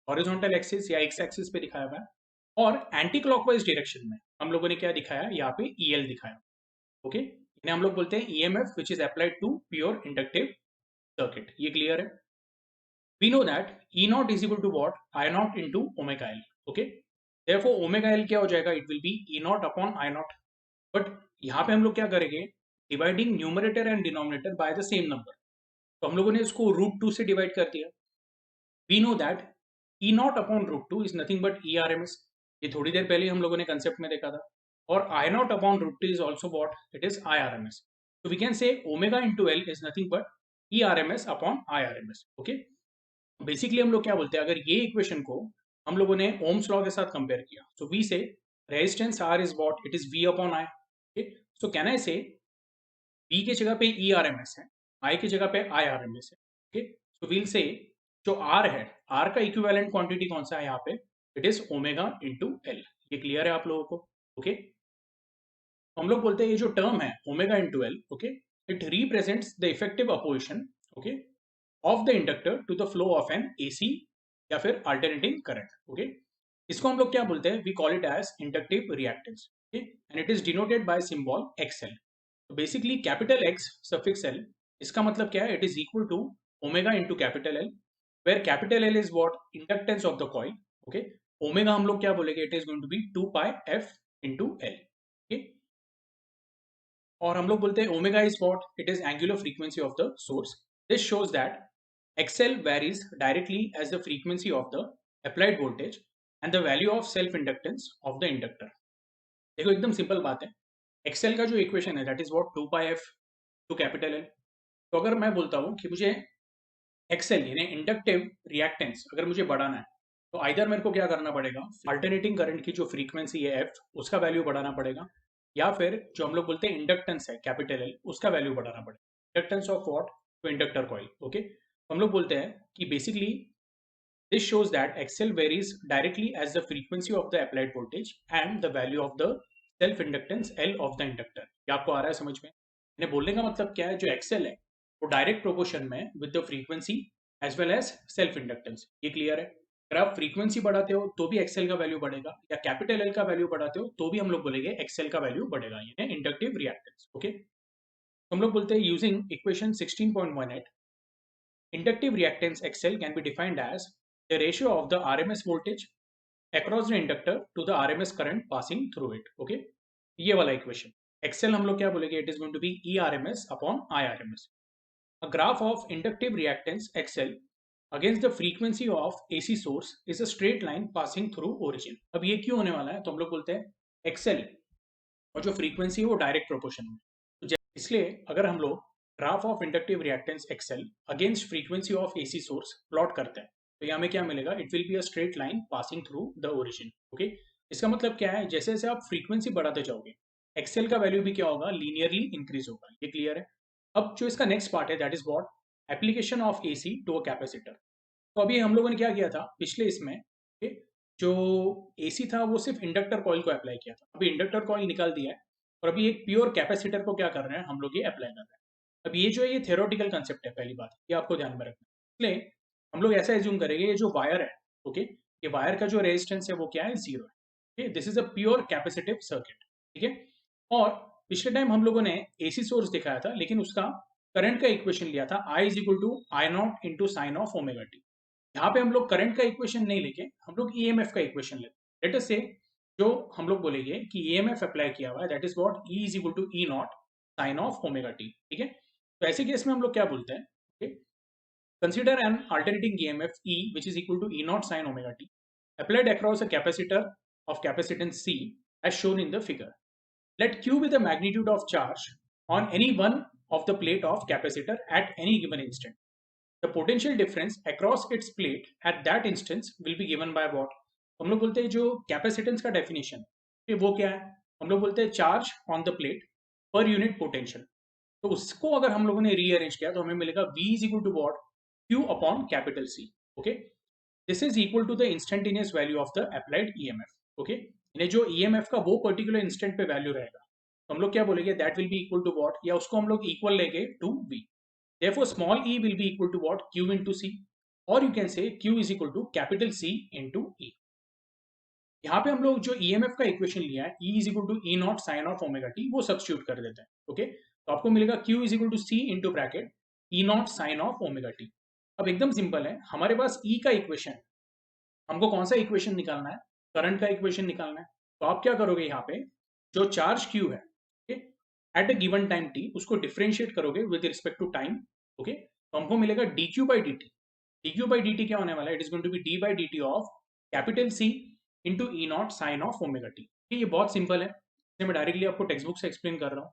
हॉरिजॉन्टल एक्सिस या एक्स एक्सिस पे दिखाया हुआ है, और एंटी क्लॉकवाइज डायरेक्शन में हम लोगों ने क्या दिखाया, यहाँ पे ईएल दिखाया, ओके, इन्हें हम लोग बोलते हैं EMF which is applied to pure inductive circuit. ये क्लियर है? We know that E naught is equal to what? I naught into omega L. Okay. Therefore omega L क्या हो जाएगा? It will be E naught upon I naught. But यहाँ पे हम लोग क्या करेंगे? Dividing numerator and denominator by the same number. तो हम लोगों ने इसको √2 से डिवाइड कर दिया। We know that E naught upon √2 is nothing but ERMS. ये थोड़ी देर पहले हम लोगों ने कंसेप्ट में देखा था। और I naught upon √2 is also what? It is IRMS. So we can say omega into L is nothing but ERMS upon IRMS. Okay. Basically हम लोग क्या बोलते हैं, अगर ये इक्वेशन को हम लोगों ने ओम्स लॉ के साथ कंपेयर किया, so we say resistance R is what, it is V upon I. So can I say V की जगह पे ई आर एम एस है, आई की जगह पे आई आर एम एस है। ओके, सो वील से जो आर है, आर का इक्विवेलेंट क्वांटिटी कौन सा है यहाँ पे, it is omega into L. ये क्लियर है आप लोगों को? ओके, हम लोग बोलते हैं ये जो टर्म है omega into L, okay, it represents the effective opposition, okay, of the inductor to the flow of an AC या फिर अल्टरनेटिंग करंट। ओके, इसको हम लोग क्या बोलते हैं, we call it as inductive reactance, okay, and it is denoted by symbol X L. तो basically capital X suffix L, इसका मतलब क्या है, it is equal to omega into capital L, where capital L is what, inductance of the coil. Okay, omega हम लोग क्या बोलेंगे, it is going to be 2 pi F into L. Okay, और हम लोग बोलते हैं omega is what, it is angular frequency of the source. This shows that XL varies directly as the frequency of the applied voltage and the value of self inductance of the inductor। देखो एकदम simple बात है, XL का जो equation है that is what 2 pi F two capital L. तो अगर मैं बोलता हूँ कि मुझे XL यानी इंडक्टिव रिएक्टेंस अगर मुझे बढ़ाना है, तो आइदर मेरे को क्या करना पड़ेगा, अल्टरनेटिंग करंट की जो फ्रीक्वेंसी है एफ, उसका वैल्यू बढ़ाना पड़ेगा, या फिर जो हम लोग बोलते हैं इंडक्टेंस है कैपिटल एल, उसका वैल्यू बढ़ाना पड़ेगा। इंडक्टेंस ऑफ व्हाट, तो इंडक्टर कॉइल। ओके, हम लोग बोलते हैं कि basically this shows that XL varies directly as the frequency of the applied voltage and the value of the self inductance L of the inductor। ये आपको आ रहा है समझ में? इन्हें बोलने का मतलब क्या है, जो XL है वो डायरेक्ट प्रोपोर्शन में with the frequency as well as self inductance. ये क्लियर है? अगर आप फ्रीक्वेंसी बढ़ाते हो तो भी XL का वैल्यू बढ़ेगा, या कैपिटल L का वैल्यू बढ़ाते हो तो भी हम लोग बोलेंगे XL का वैल्यू बढ़ेगा, यानी इंडक्टिव रिएक्टेंस। ओके, हम लोग बोलते हैं using equation 16.18 inductive reactance XL can be defined as the ratio of the RMS voltage across the inductor to the RMS current passing through it। Okay, ये वाला equation XL हम लोग क्या बोलेंगे, it is going to be ERMS upon IRMS। A graph of inductive reactance XL against the frequency of AC source is a straight line passing through origin। अब ये क्यों होने वाला है, तो हम लोग बोलते हैं XL और जो फ्रीक्वेंसी है वो डायरेक्ट प्रोपोर्शन में, तो इसलिए अगर हम लोग graph of inductive reactance XL against frequency of AC source plot करते हैं, तो यहाँ में क्या मिलेगा, it will be a straight line passing through the origin. Okay, इसका मतलब क्या है, जैसे जैसे आप फ्रीक्वेंसी बढ़ाते जाओगे एक्सएल का वैल्यू भी क्या होगा, लीनियरली इंक्रीज होगा। ये क्लियर है? अब जो इसका नेक्स्ट पार्ट है that is what, application of AC to a capacitor. तो अभी हम लोगों ने क्या किया था पिछले इसमें, okay, जो एसी था वो सिर्फ इंडक्टर कॉइल को अप्लाई किया था, अभी इंडक्टर कॉइल निकाल दिया है और अभी एक प्योर कैपेसिटर को क्या कर रहे हैं हम लोग, ये अप्लाई कर रहे हैं। अब ये जो है ये थ्योरेटिकल कंसेप्ट है, पहली बात ये आपको ध्यान में रखना है। इसलिए हम लोग ऐसा एज्यूम करेंगे, ये जो वायर है, ओके, ये वायर का जो रेजिस्टेंस है वो क्या है, 0 है। This is a pure capacitive circuit, ठीक है। और पिछले टाइम हम लोगों ने एसी सोर्स दिखाया था, लेकिन उसका करंट का इक्वेशन लिया था I is equal to I not into sine of omega t. यहाँ पे हम लोग करंट का इक्वेशन नहीं लेके हम लोग ईएमएफ का इक्वेशन लेते हैं। लेट अस से जो हम लोग बोलेंगे कि ईएमएफ अप्लाई किया हुआ है that is what, E is equal to E not sine of omega T, ठीक है। तो ऐसे केस में हम लोग क्या बोलते हैं, okay? Consider an alternating EMF E which is equal to E naught sin omega t applied across a capacitor of capacitance C as shown in the figure। Let Q be the magnitude of charge on any one of the plate of capacitor at any given instant। The potential difference across its plate at that instance will be given by what। हम लोग बोलते हैं जो capacitance का definition वो क्या है, हम लोग बोलते हैं charge on the plate per unit potential. तो उसको अगर हम लोगों ने रीअरेंज किया तो हमें मिलेगा V is equal to what, Q upon capital C। Okay, this is equal to the instantaneous value of the applied EMF. Okay, यानी जो ईएमएफ का वो पर्टिकुलर इंस्टेंट पे वैल्यू रहेगा, तो हम लोग क्या बोलेंगे, that will be equal to what, या उसको हम लोग इक्वल लेंगे to v. Therefore small e will be equal to what, q into c, or you can say q is equal to capital C into e. यहाँ पे हम लोग जो EMF का इक्वेशन लिया है, E is equal to E not sine of omega t, वो substitute कर देते हैं. ओके, तो आपको मिलेगा Q is equal to C into bracket E not sine of omega t. अब एकदम सिंपल है, हमारे पास E का इक्वेशन, हमको कौन सा इक्वेशन निकालना है, करंट का इक्वेशन निकालना है. तो आप क्या करोगे, यहाँ पे जो चार्ज Q है at a given time t, उसको डिफरेंशिएट करोगे with respect to time. Okay, तो हमको मिलेगा dq by dt. dq by dt क्या होने वाला है, it is going to be d by dt of capital C into E not sine of omega T. ये बहुत सिंपल है, इसमें मैं डायरेक्टली आपको टेक्स्ट बुक से एक्सप्लेन कर रहा हूँ.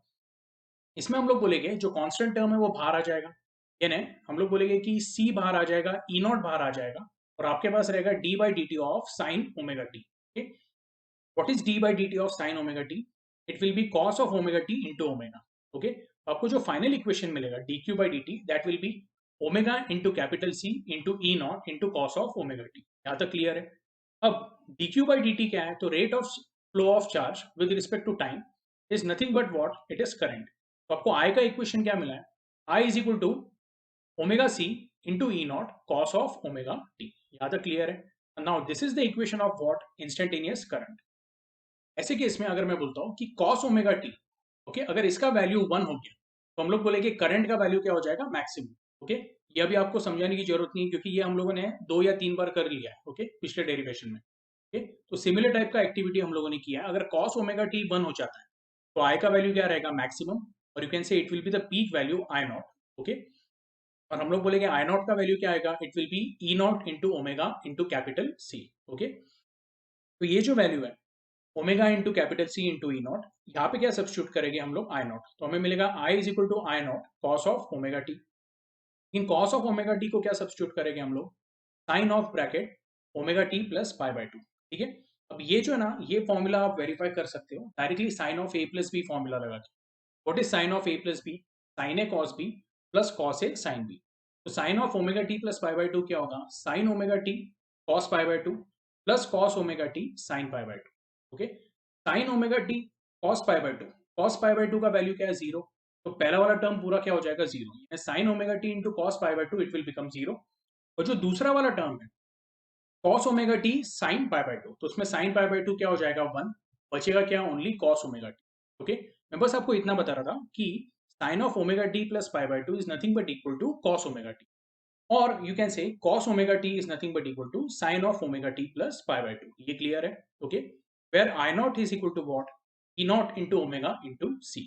इसमें हम लोग बोलेंगे जो कांस्टेंट टर्म है वो बाहर आ जाएगा, यानी हम लोग बोलेंगे कि C बाहर आ जाएगा, ई नॉट बाहर आ जाएगा, और आपके पास रहेगा d by dt of sine omega T. What is d by dt of sine omega T, it will B cos of omega T into omega. Okay, आपको जो फाइनल इक्वेशन मिलेगा dq by dt, that will B omega into capital C into E nought into cos of omega t. यहाँ तक clear है. अब dq by dt क्या है, तो rate of flow of charge with respect to time is nothing but what, it is current. तो आपको I का इक्वेशन क्या मिला है, I is equal to omega C into E not cos of omega t. यहाँ तक clear है. Now this is the equation of what, instantaneous current. ऐसे केस में अगर मैं बोलता हूँ कि cos ओमेगा टी, ओके, अगर इसका वैल्यू 1 हो गया, तो हम लोग बोलेंगे करंट का वैल्यू क्या हो जाएगा, मैक्सिमम. ओके, ये अभी आपको समझाने की जरूरत नहीं है, क्योंकि ये हम लोगों ने 2 या 3 बार कर लिया है. ओके, पिछले डेरिवेशन में. ओके, तो सिमिलर टाइप का एक्टिविटी हम लोगों ने किया है. अगर cos ओमेगा टी 1 हो जाता है, तो I का वैल्यू क्या रहेगा, मैक्सिमम, और यू कैन से it will be the peak value I not. Okay, और हम लोग बोलेंगे I नॉट का वैल्यू क्या आएगा, it will be E nought into omega into capital C. Okay, तो ये जो वैल्यू है omega into capital C into E nought, यहाँ पे क्या सब्स्टिट्यूट करेंगे हम लोग, I नॉट. तो हमें मिलेगा I is equal to I nought cos of omega t. इन कॉस ऑफ ओमेगा टी को क्या सब्स्टिट्यूट करेंगे हम लोग, sine of bracket omega T plus pi by two. ठीक है, अब ये जो है ना, ये फॉर्मूला आप वेरीफाई कर सकते हो directly sine of A plus B formula लगा के. What is sine of A plus B, sine A cos B plus cos A sine B. तो sine of omega T plus pi by two क्या होगा, sine omega T cos pi by two plus cos omega T sine pi by two. Okay, sine omega T cos pi by two, cos pi by two का value क्या है, 0. तो पहला वाला term पूरा क्या हो जाएगा, 0. Sign omega T into cos pi by to, it will become 0. और जो दूसरा वाला टर्म है cos omega T sine pi by to, तो उसमें साइन पाई बाय टू क्या हो जाएगा, 1. बचेगा क्या, only cos omega T. Okay, मैं बस आपको इतना बता रहा था कि sine of omega T plus pi by two is nothing but equal to cos omega T, और you can say cos omega T is nothing but equal to sine of omega T plus pi by two. ये clear है. Okay, where I naught is equal to what, E naught into omega into C.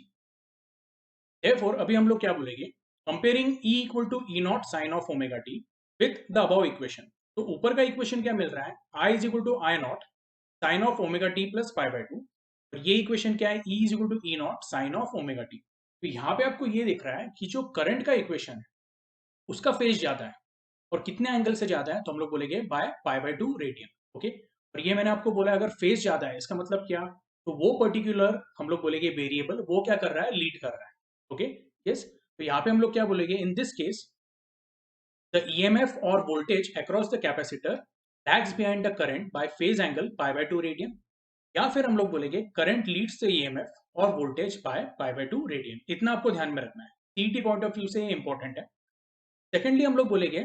Therefore अभी हम लोग क्या बोलेंगे, comparing E equal to E not sine of omega t with the above equation. तो ऊपर का इक्वेशन क्या मिल रहा है, I is equal to I nought sine of omega T plus pi by two, और ये इक्वेशन क्या है, E is equal to E not sine of omega t. तो यहाँ पे आपको ये दिख रहा है कि जो करंट का इक्वेशन है उसका फेज ज्यादा है, और कितने एंगल से ज्यादा है, तो हम लोग बोलेंगे bye pi by two radian. Okay, और ये मैंने आपको बोला अगर फेज ज्यादा है, इसका मतलब क्या, तो वो पर्टिकुलर हम लोग बोलेंगे वेरिएबल, वो क्या कर रहा है, लीड कर रहा है. Okay, yes. तो यहाँ पे हम लोग क्या बोलेंगे, in this case the EMF और voltage across the capacitor lags behind the current by phase angle pi by two radian, या फिर हम लोग बोलेंगे करंट लीड्स द ईएमएफ और voltage by pi by two radian. इतना आपको ध्यान में रखना है, सीईटी पॉइंट ऑफ व्यू से ये इंपॉर्टेंट है. सेकेंडली हम लोग बोलेंगे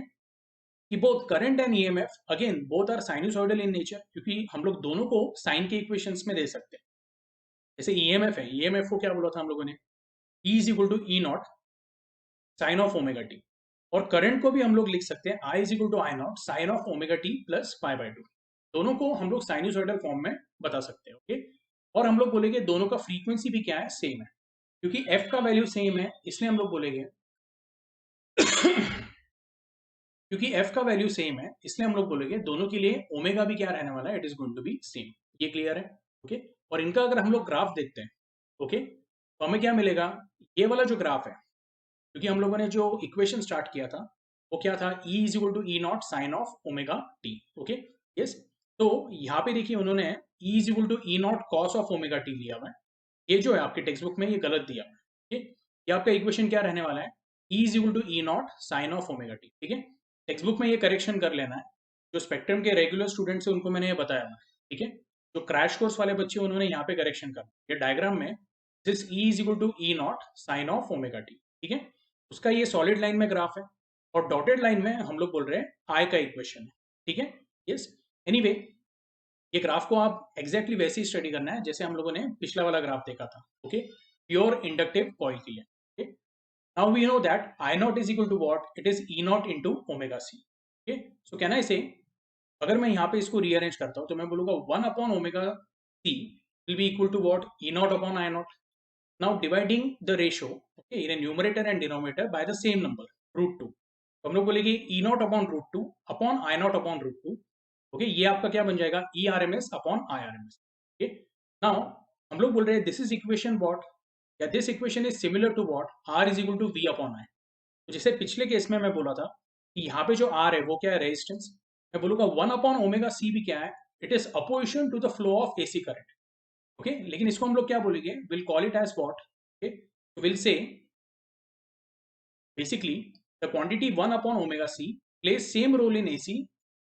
कि both current and EMF again both are sinusoidal in nature, क्योंकि हम लोग दोनों को साइन के इक्वेशंस में दे सकते हैं. जैसे ईएमएफ है, ईएमएफ को क्या बोला था हम लोगों ने, E is equal to E not sine of omega T, और करंट को भी हम लोग लिख सकते हैं I is equal to I not sine of omega T plus pi by two. दोनों को हम लोग साइनसॉइडल फॉर्म में बता सकते हैं. ओके, और हम लोग बोलेंगे दोनों का फ्रीक्वेंसी भी क्या है, सेम है, क्योंकि f का वैल्यू सेम है, इसलिए हम लोग बोलेंगे क्योंकि f का वैल्यू सेम है, इसलिए हम लोग बोलेंगे दोनों के लिए ओमेगा भी क्या रहने वाला है, it is going to be same. ये क्लियर है. ओके, और इनका अगर हम लोग ग्राफ देखते हैं, ओके, तो हमें क्या मिलेगा, ये वाला जो ग्राफ है, क्योंकि हम लोगों ने जो इक्वेशन स्टार्ट किया था वो क्या था, E is equal to E not sine of omega T. Okay, yes. तो यहाँ पे देखिए उन्होंने E is equal to E not cos of omega t लिया हुआ है. ये जो है आपके टेक्स्ट बुक में ये गलत दिया हुआ है. ठीक, ये आपका इक्वेशन क्या रहने वाला है, E is equal to E not sine of omega T. ठीक है, टेक्स्ट बुक में ये करेक्शन कर लेना है, जो स्पेक्ट्रम के रेगुलर स्टूडेंट्स हैं उनको मैंने ये बताया था, ठीक है। जो क्रैश कोर्स वाले बच्चे उन्होंने यहाँ पे करेक्शन करना, ये डायग्राम में this E is equal to E not sine of omega T, ठीक है। उसका ये सॉलिड लाइन में ग्राफ है और डॉटेड लाइन में हम लोग बोल रहे हैं आई का इक्वेशन है, ठीक है। यस, एनीवे ये ग्राफ को आप एग्जैक्टली वैसे ही स्टडी करना है जैसे हम लोगों ने पिछला वाला ग्राफ देखा था, ओके, प्योर इंडक्टिव कॉइल के लिए, okay. Now we know that I nought is equal to what, it is E nought into omega C, okay. So can I say, अगर मैं यहाँ पे इसको रीअरेंज करता हूँ तो मैं बोलूंगा 1 upon omega C will be equal to what, E naught upon I naught. Now dividing the ratio, okay, in numerator and denominator by the same number root two, तो हम लोग बोलेंगे E naught upon root two upon I naught upon root two, okay. ये आपका क्या बन जाएगा, E R M S upon I R M S, okay. Now हम लोग बोल रहे हैं दिस इज इक्वेशन व्हाट, या this equation is similar to what, R is equal to V upon I. तो जैसे पिछले केस में मैं बोला था कि यहाँ पे जो आर है वो क्या है, रेजिस्टेंस। मैं बोलूंगा 1 अपॉन ओमेगा सी भी क्या है, it is opposition to the flow of AC current, okay. लेकिन इसको हम लोग क्या बोलेंगे, will call it as what, okay, will say basically the quantity 1 upon omega c plays same role in AC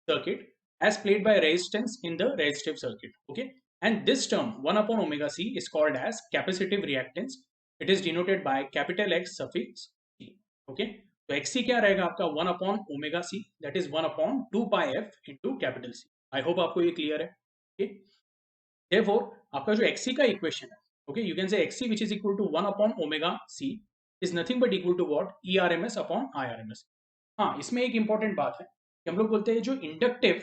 circuit as played by resistance in the resistive circuit, okay. And this term 1 upon omega c is called as capacitive reactance. It is denoted by capital X suffix c, okay. तो xc क्या रहेगा आपका 1 upon omega c, that is 1 upon 2 pi f into capital C. I hope आपको ये clear है, okay. Therefore आपका जो xc का equation है, okay, you can say xc which is equal to 1 upon omega c is nothing but equal to what, ERMS upon IRMS. हाँ, इसमें एक इंपॉर्टेंट बात है कि हम लोग बोलते हैं जो इंडक्टिव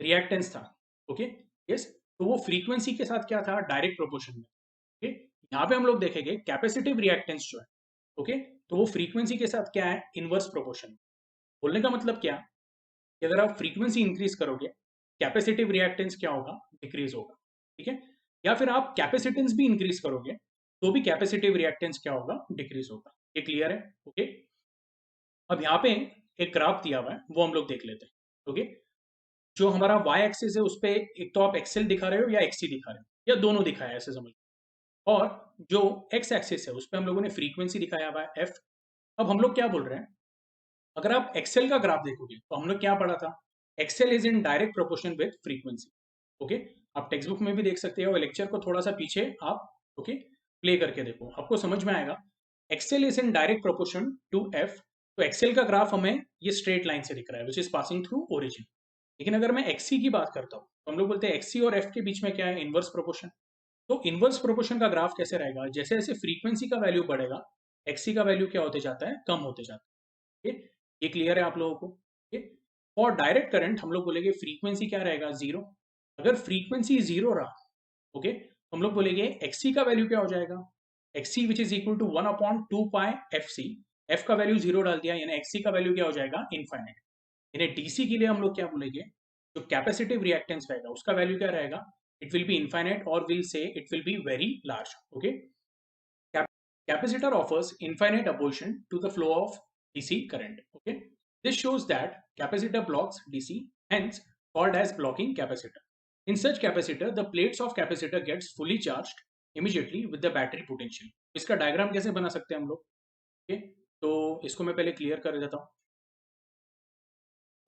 रिएक्टेंस था, ओके, यस, तो वो फ्रीक्वेंसी के साथ क्या था, डायरेक्ट प्रोपोर्शन में, ओके। यहाँ पे हम लोग देखेंगे कैपेसिटिव रिएक्टेंस जो है, ओके, तो वो फ्रीक्वेंसी के साथ क्या है, इनवर्स प्रोपोर्शन। बोलने का मतलब क्या कि अगर आप फ्रीक्वेंसी इंक्रीज करोगे कैपेसिटिव रिएक्टेंस क्या होगा, डिक्रीज होगा, ठीक है। या फिर आप कैपेसिटेंस भी इंक्रीज करोगे तो भी कैपेसिटिव रिएक्टेंस क्या होगा, डिक्रीज होगा। ये क्लियर है, ओके। अब यहाँ पे एक ग्राफ दिया हुआ है वो हम लोग देख लेते हैं, ओके। जो हमारा वाई एक्सिस है उस पे एक तो आप एक्सएल दिखा रहे हो या एक्सी दिखा रहे हो या दोनों दिखाया है ऐसे समझ, और जो एक्स एक्सिस है उस पे हम लोगों ने फ्रीक्वेंसी दिखाया हुआ है एफ। अब हम लोग क्या बोल रहे हैं, अगर आप एक्सेल का ग्राफ देखोगे तो हम लोग क्या पढ़ा था, X L is in direct proportion with frequency, okay. आप टेक्स्ट बुक में भी देख सकते हो, लेक्चर को थोड़ा सा पीछे आप, ओके, प्ले करके देखो, आपको समझ में आएगा। X L is in direct proportion to F, तो एक्सेल का ग्राफ हमें ये स्ट्रेट लाइन से दिख रहा है which is passing through origin. लेकिन अगर मैं एक्सी की बात करता हूँ तो हम लोग बोलते हैं एक्सी और एफ के बीच में क्या है, इनवर्स प्रोपोर्शन। तो इनवर्स प्रोपोर्शन का ग्राफ कैसे रहेगा, जैसे जैसे फ्रीक्वेंसी का वैल्यू बढ़ेगा एक्सी का वैल्यू क्या होते जाता है, कम होते जाता है, ये क्लियर है आप लोगों को, ओके। फॉर डायरेक्ट करंट हम लोग बोलेंगे फ्रीक्वेंसी क्या रहेगा, जीरो। अगर फ्रीक्वेंसी जीरो रहा, ओके, तो हम लोग बोलेंगे एक्सी का वैल्यू क्या हो जाएगा, X C which is equal to 1 upon 2 pi F C. F का वैल्यू जीरो डाल दिया यानी एक्सी का वैल्यू क्या हो जाएगा, इनफाइनाइट। यानी डीसी के लिए हम लोग क्या बोलेंगे, जो कैपेसिटिव रिएक्टेंस रहेगा उसका वैल्यू क्या रहेगा, इट विल बी इनफाइनाइट और will say it will be very large, okay. Capacitor offers infinite opposition to the flow of DC current. Okay, this shows that capacitor blocks DC, hence called as blocking capacitor. In such capacitor, the plates of capacitor gets fully charged immediately with the battery potential. इसका diagram कैसे बना सकते हैं हम लोग, okay? तो इसको मैं पहले क्लियर कर देता हूँ।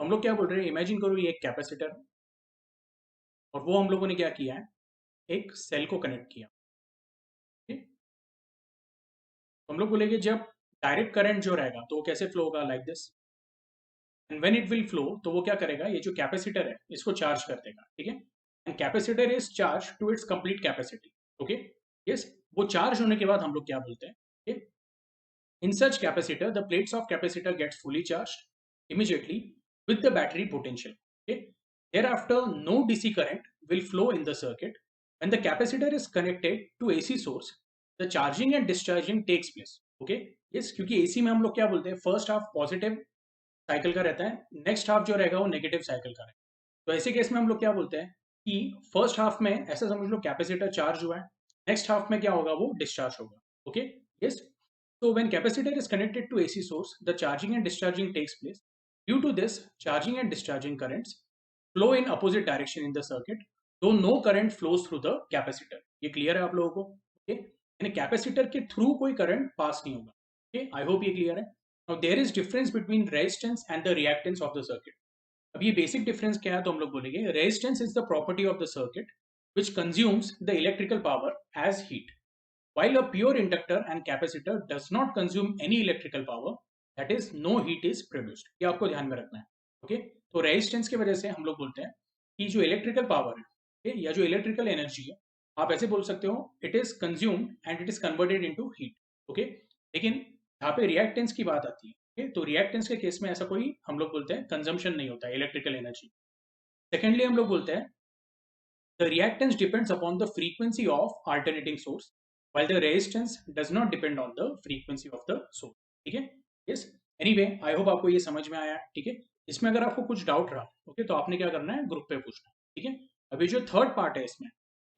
हम लोग क्या बोल रहे हैं, इमेजिन करो ये एक कैपेसिटर और वो हम लोगों ने क्या किया है, एक सेल को कनेक्ट किया, okay? हम लोग बोलेंगे जब डायरेक्ट करंट जो रहेगा तो वो कैसे फ्लो होगा, like this, and when it will flow तो वो क्या करेगा, ये जो कैपेसिटर है इसको चार्ज कर देगा, ठीक है। And capacitor is charge to its complete capacity, okay, yes. वो चार्ज होने के बाद हम लोग क्या बोलते हैं, okay? In such capacitor, the plates of capacitor gets fully charged immediately with the battery potential. Okay. Thereafter, no DC current will flow in the circuit. When the capacitor is connected to AC source, the charging and discharging takes place. Okay. Yes, क्योंकि AC में हम लोग क्या बोलते हैं, first half positive cycle का रहता है, नेक्स्ट हाफ जो रहेगा वो नेगेटिव साइकिल का रहेगा। तो ऐसे केस में हम लोग क्या बोलते हैं कि फर्स्ट हाफ में ऐसा समझ लो कैपेसिटर चार्ज हुआ है, नेक्स्ट हाफ में क्या होगा, वो डिस्चार्ज होगा, okay, yes. So when capacitor is connected to AC source, the charging and discharging takes place. Due to this, charging and discharging currents flow in opposite direction in the circuit, though no current flows through the capacitor. ये clear है आप लोगों को, okay? यानी capacitor के through कोई current pass नहीं होगा, okay? I hope ये clear है। Now there is difference between resistance and the reactance of the circuit. अब ये बेसिक डिफरेंस क्या है, तो हम लोग बोलेंगे resistance is the property of the circuit which consumes the electrical power as heat, while a pure inductor and capacitor does not consume any electrical power, that is no heat is produced. ये आपको ध्यान में रखना है। Okay, तो resistance की वजह से हम लोग बोलते हैं कि जो इलेक्ट्रिकल पावर है, okay, या जो इलेक्ट्रिकल एनर्जी है, आप ऐसे बोल सकते हो it is consumed and it is converted into heat. Okay, लेकिन यहाँ पे रिएक्टेंस की बात आती है, okay? तो रिएक्टेंस के केस में ऐसा कोई हम लोग बोलते हैं कंजम्पशन नहीं होता है इलेक्ट्रिकल एनर्जी। सेकेंडली हम लोग बोलते हैं the reactance depends upon the frequency of alternating source, while the resistance does not depend on the frequency of the source. ठीक है, यस। एनीवे आई होप आपको ये समझ में आया। ठीक है, इसमें अगर आपको कुछ डाउट रहा, ओके, तो आपने क्या करना है, ग्रुप पे पूछना है। ठीक है, अभी जो थर्ड पार्ट है इसमें,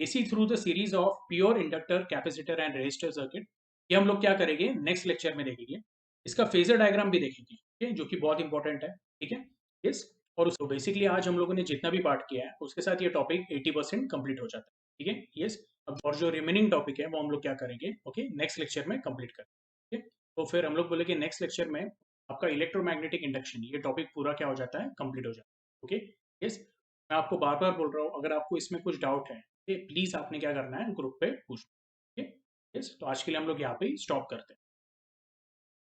AC through the series of pure inductor capacitor and resistor circuit, ये हम लोग क्या करेंगे नेक्स्ट लेक्चर में देखेंगे। इसका फेजर डायग्राम भी देखेंगे, ठीक है, जो कि बहुत इंपॉर्टेंट है। ठीक है, यस। और उसको बेसिकली आज हम लोगों ने जितना भी पार्ट किया है उसके साथ ये टॉपिक 80% कंप्लीट हो जाता है। ठीक है, यस। अब और जो रिमेनिंग टॉपिक है वो हम लोग क्या करेंगे, ओके, नेक्स्ट लेक्चर में कंप्लीट करेंगे। ठीक है, तो फिर हम लोग बोले कि नेक्स्ट लेक्चर में आपका इलेक्ट्रोमैग्नेटिक इंडक्शन ये टॉपिक पूरा क्या हो जाता है, कंप्लीट हो जाता है। Okay, yes. मैं आपको बार बार बोल रहा हूँ, अगर आपको इसमें कुछ डाउट है, प्लीज आपने क्या करना है, ग्रुप पे पूछना। ठीक है, यस। तो आज के लिए हम लोग यहाँ पे स्टॉप करते हैं।